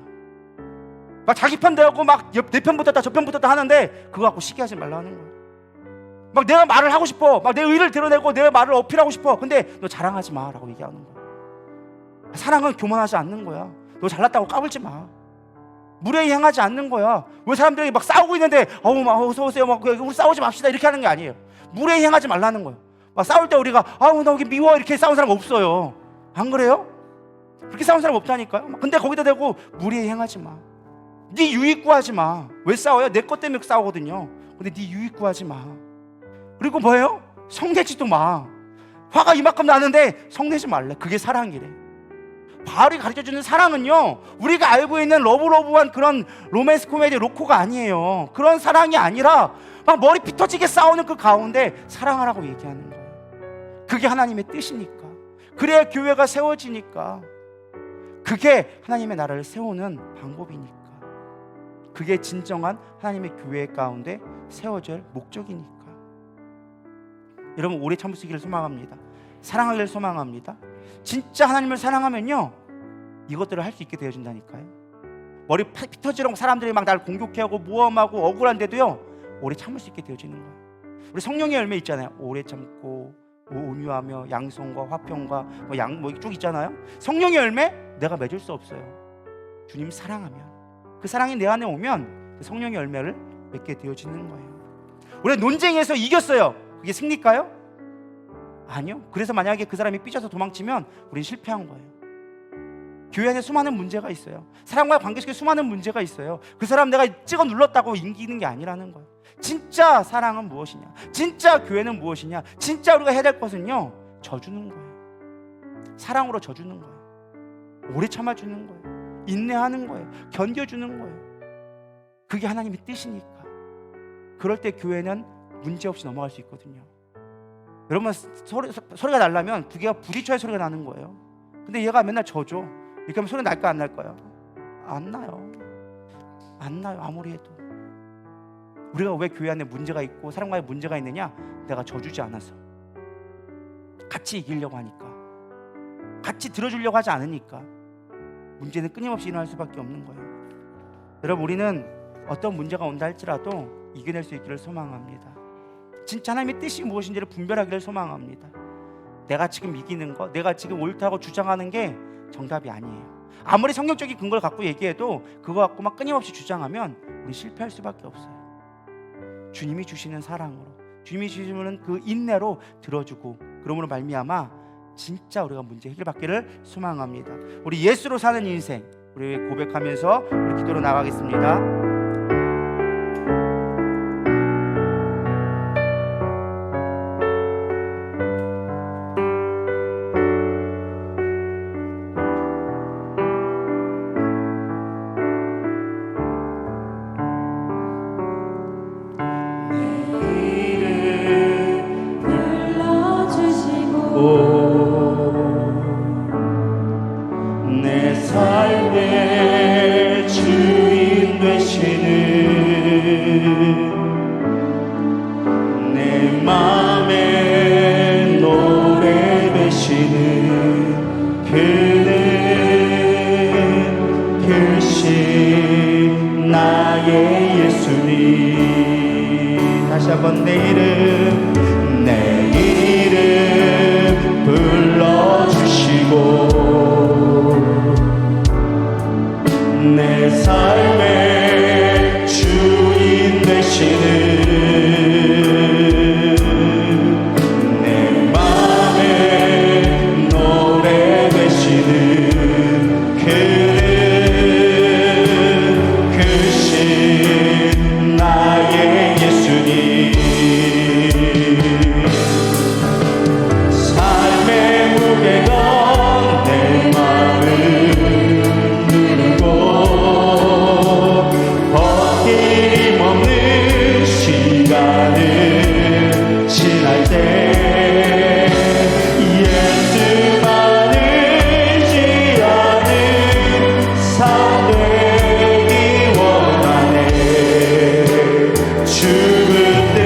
막 자기 편 대고 막 내 편 붙었다 저 편 붙었다 하는데 그거 갖고 시기하지 말라 하는 거야. 막 내가 말을 하고 싶어, 막 내 의를 드러내고 내 말을 어필하고 싶어. 근데 너 자랑하지 마라고 얘기하는 거야. 사랑은 교만하지 않는 거야. 너 잘났다고 까불지 마. 무례히 행하지 않는 거야. 왜 사람들이 막 싸우고 있는데 막 어서 오세요, 막 우리 싸우지 맙시다 이렇게 하는 게 아니에요. 무례히 행하지 말라는 거예요. 막 싸울 때 우리가 나 여기 미워 이렇게 싸우는 사람 없어요. 안 그래요? 그렇게 싸우는 사람 없다니까요. 근데 거기다 대고 무례히 행하지 마. 네 유익 구하지 마. 왜 싸워요? 내 것 때문에 싸우거든요. 근데 네 유익 구하지 마. 그리고 뭐예요? 성내지도 마. 화가 이만큼 나는데 성내지 말래. 그게 사랑이래. 바울이 가르쳐주는 사랑은요, 우리가 알고 있는 러브러브한 그런 로맨스 코미디 로코가 아니에요. 그런 사랑이 아니라 막 머리 피 터지게 싸우는 그 가운데 사랑하라고 얘기하는 거예요. 그게 하나님의 뜻이니까. 그래야 교회가 세워지니까. 그게 하나님의 나라를 세우는 방법이니까. 그게 진정한 하나님의 교회 가운데 세워질 목적이니까. 여러분 오래 참을 수 있기를 소망합니다. 사랑하기를 소망합니다. 진짜 하나님을 사랑하면요 이것들을 할 수 있게 되어진다니까요. 머리 피 터지려고 사람들이 막 나를 공격해하고 모험하고 억울한데도요 오래 참을 수 있게 되어지는 거예요. 우리 성령의 열매 있잖아요. 오래 참고 온유하며 양손과 화평과 쭉 있잖아요. 성령의 열매 내가 맺을 수 없어요. 주님 사랑하면, 그 사랑이 내 안에 오면 그 성령의 열매를 맺게 되어지는 거예요. 우리가 논쟁에서 이겼어요. 그게 승리일까요? 아니요. 그래서 만약에 그 사람이 삐져서 도망치면 우리는 실패한 거예요. 교회 안에 수많은 문제가 있어요. 사람과의 관계 속에 수많은 문제가 있어요. 그 사람 내가 찍어 눌렀다고 이기는 게 아니라는 거예요. 진짜 사랑은 무엇이냐, 진짜 교회는 무엇이냐, 진짜 우리가 해야 될 것은요 져주는 거예요. 사랑으로 져주는 거예요. 오래 참아주는 거예요. 인내하는 거예요. 견뎌주는 거예요. 그게 하나님의 뜻이니까. 그럴 때 교회는 문제없이 넘어갈 수 있거든요. 여러분 소리가 나려면 두 개가 부딪혀야 소리가 나는 거예요. 근데 얘가 맨날 져줘. 이렇게 하면 소리 날까 안 날까요? 안 나요. 안 나요. 아무리 해도. 우리가 왜 교회 안에 문제가 있고 사람과의 문제가 있느냐? 내가 져주지 않아서. 같이 이기려고 하니까, 같이 들어주려고 하지 않으니까 문제는 끊임없이 일어날 수밖에 없는 거예요. 여러분 우리는 어떤 문제가 온다 할지라도 이겨낼 수 있기를 소망합니다. 진짜 하나님의 뜻이 무엇인지를 분별하기를 소망합니다. 내가 지금 이기는 거, 내가 지금 옳다고 주장하는 게 정답이 아니에요. 아무리 성경적인 근거를 갖고 얘기해도 그거 갖고 막 끊임없이 주장하면 우리 실패할 수밖에 없어요. 주님이 주시는 사랑으로, 주님이 주시는 그 인내로 들어주고, 그러므로 말미암아 진짜 우리가 문제 해결받기를 소망합니다. 우리 예수로 사는 인생, 우리 고백하면서 우리 기도로 나가겠습니다. 내 삶의 주인 되시는 작은 내 이름 불러주시고 내 삶의 주인 되시는 내 맘의 노래 되시는 그는 크신 나의 예수님 삶의 무게가 내 맘을 누르고 버팀 없는 시간을 지날 때 예수만 의지하는 삶 되기 원하네 죽을 때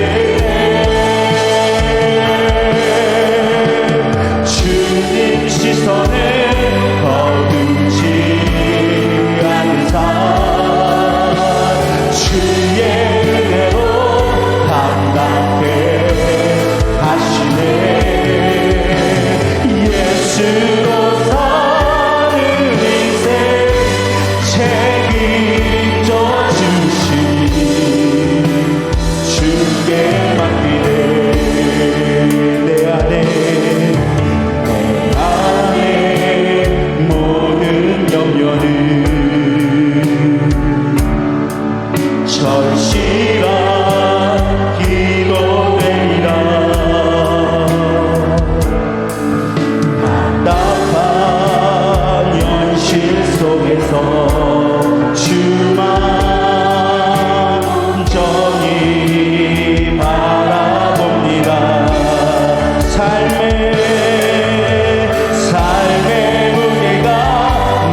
주님 시선을 거두지 않는 삶 주의 은혜로 감당해 하시네 예수로 사는 인생 책임져 주시니 주께 맡기네 내 안에 모든 염려는 절실한 기도되리라 답답한 현실 속에서 주만 정히 바라봅니다 삶의 무게가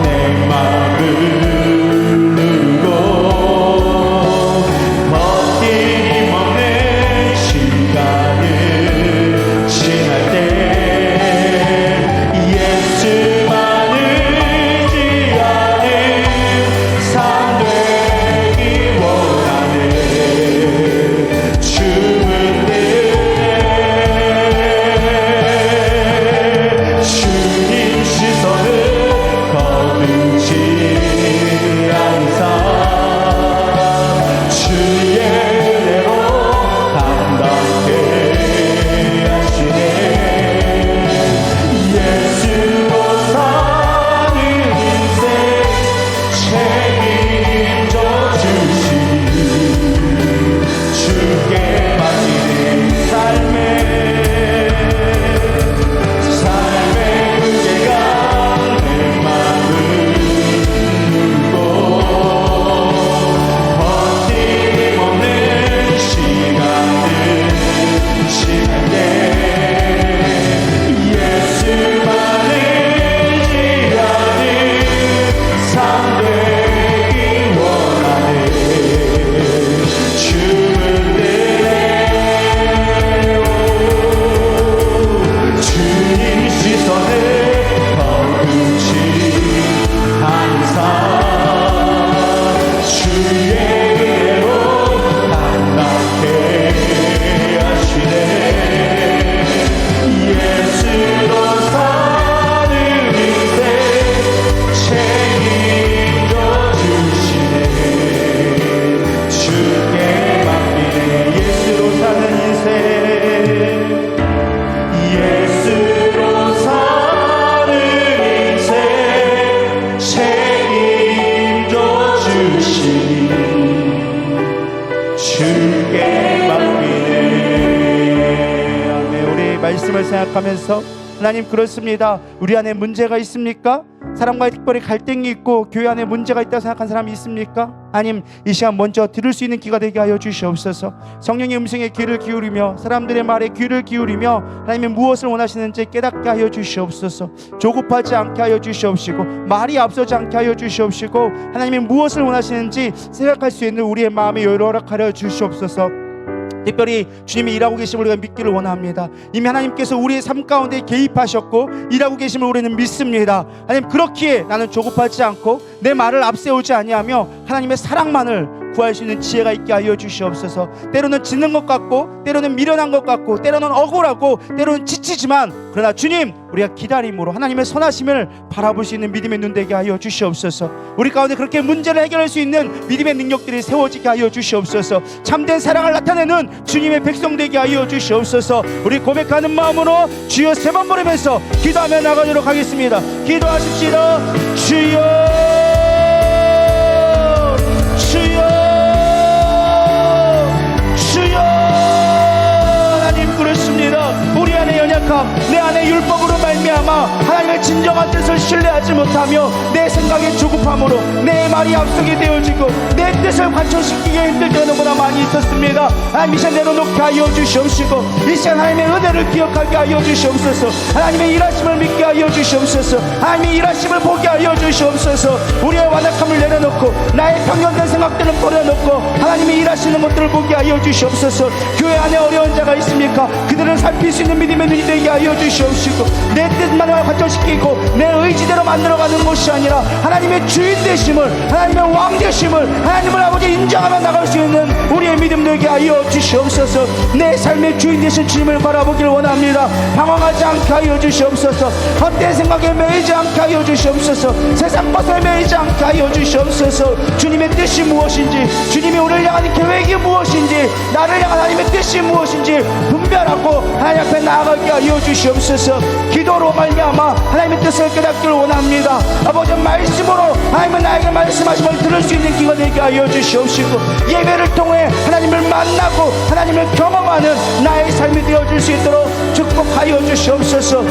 내 마음을 누르고 버팀 없는 시간을 지날 때 예수만 의지하는 삶 되기 원하네 죽을 때 주님 시선을 거두지 않는 삶 주의 은혜로 감당해 하시네 예수로 사는 인생 책임져 주시니 주께 맡기는 삶의 무게가 내 마음을 누르고 버팀 없는 시간을 지날 때 예수만 의지하는 삶 되기 원하네 죽을 때 주님 시선을 거두지 않는 삶 주의 은혜로 감당해 하시네 예수로 사는 인생 책임져 주시네 주께 맡기네 예수로 사는 인생 예수로 사는 인생 책임져 주시니 주께 맡기네 아멘. 우리 말씀을 생각하면서 하나님 그렇습니다 우리 안에 문제가 있습니까? 사람과의 특별히 갈등이 있고 교회 안에 문제가 있다고 생각한 사람이 있습니까? 아님 이 시간 먼저 들을 수 있는 귀가 되게 하여 주시옵소서 성령의 음성에 귀를 기울이며 사람들의 말에 귀를 기울이며 하나님의 무엇을 원하시는지 깨닫게 하여 주시옵소서 조급하지 않게 하여 주시옵시고 말이 앞서지 않게 하여 주시옵시고 하나님의 무엇을 원하시는지 생각할 수 있는 우리의 마음의 여유를 허락하여 주시옵소서 특별히 주님이 일하고 계심을 우리가 믿기를 원합니다. 이미 하나님께서 우리의 삶 가운데 개입하셨고 일하고 계심을 우리는 믿습니다. 하나님, 그렇기에 나는 조급하지 않고 내 말을 앞세우지 아니하며 하나님의 사랑만을 구할 수 있는 지혜가 있게 하여 주시옵소서. 때로는 짖는 것 같고, 때로는 미련한 것 같고, 때로는 억울하고, 때로는 지치지만, 그러나 주님, 우리가 기다림으로 하나님의 선하심을 바라볼 수 있는 믿음의 눈 되게 하여 주시옵소서. 우리 가운데 그렇게 문제를 해결할 수 있는 믿음의 능력들이 세워지게 하여 주시옵소서. 참된 사랑을 나타내는 주님의 백성 되게 하여 주시옵소서. 우리 고백하는 마음으로 주여 3번 부르면서 기도하며 나가도록 하겠습니다. 기도하십시다. 주여, 주여, 주여. 하나님, 그렇습니다. 우리 안에 연약함, 내 안에 율법으로 말미암아 하나님의 진정한 뜻을 신뢰하지 못하며 내 생각의 조급함으로 내 말이 앞서게 되어지고 내 뜻을 관철시키기 힘들 때가 너무나 많이 있었습니다. 하나님, 이 시간 내려놓게 하여 주시옵시고, 이 시간 하나님의 은혜를 기억하게 하여 주시옵소서. 하나님의 일하심을 믿게 하여 주시옵소서. 하나님의 일하심을 보게 하여 주시옵소서. 우리의 완악함을 내려놓고 나의 편견된 생각들을 버려놓고 하나님의 일하시는 것들을 보게 하여 주시옵소서. 교회 안에 어려운 자가 있습니까? 그들을 살필 수 있는 믿음의 눈이 되게 하여 주시옵시고, 내 뜻만을 관철시키고 내 의지대로 만들어가는 것이 아니라 하나님의 주인 되심을, 하나님의 왕 되심을, 하나님을 아버지 인정하며 나갈 수 있는 우리의 믿음 되게 하여 주시옵소서. 내 삶의 주인 되신 주님을 바라보길 원합니다. 방황하지 않게 하여 주시옵소서. 헛된 생각에 매이지 않게 하여 주시옵소서. 세상 것에 매이지 않게 하여 주시옵소서. 주님의 뜻이 무엇인지, 주님이 우리를 향한 계획이 무엇인지, 나를 향한 하나님의 뜻이 무엇인지 분별하고 하나님 앞에 나아가게 하여 주시옵소서. 기도로 말미암아 하나님의 뜻을 깨닫기를 원합니다. 아버지, 말씀으로 하나님은 나에게 말씀하심을 들을 수 있는 기가 되게 하여 주시옵시고, 예배를 통해 하나님을 만나고 하나님을 경험하는 나의 삶이 되어줄 수 있도록 축복하여 주시옵소서.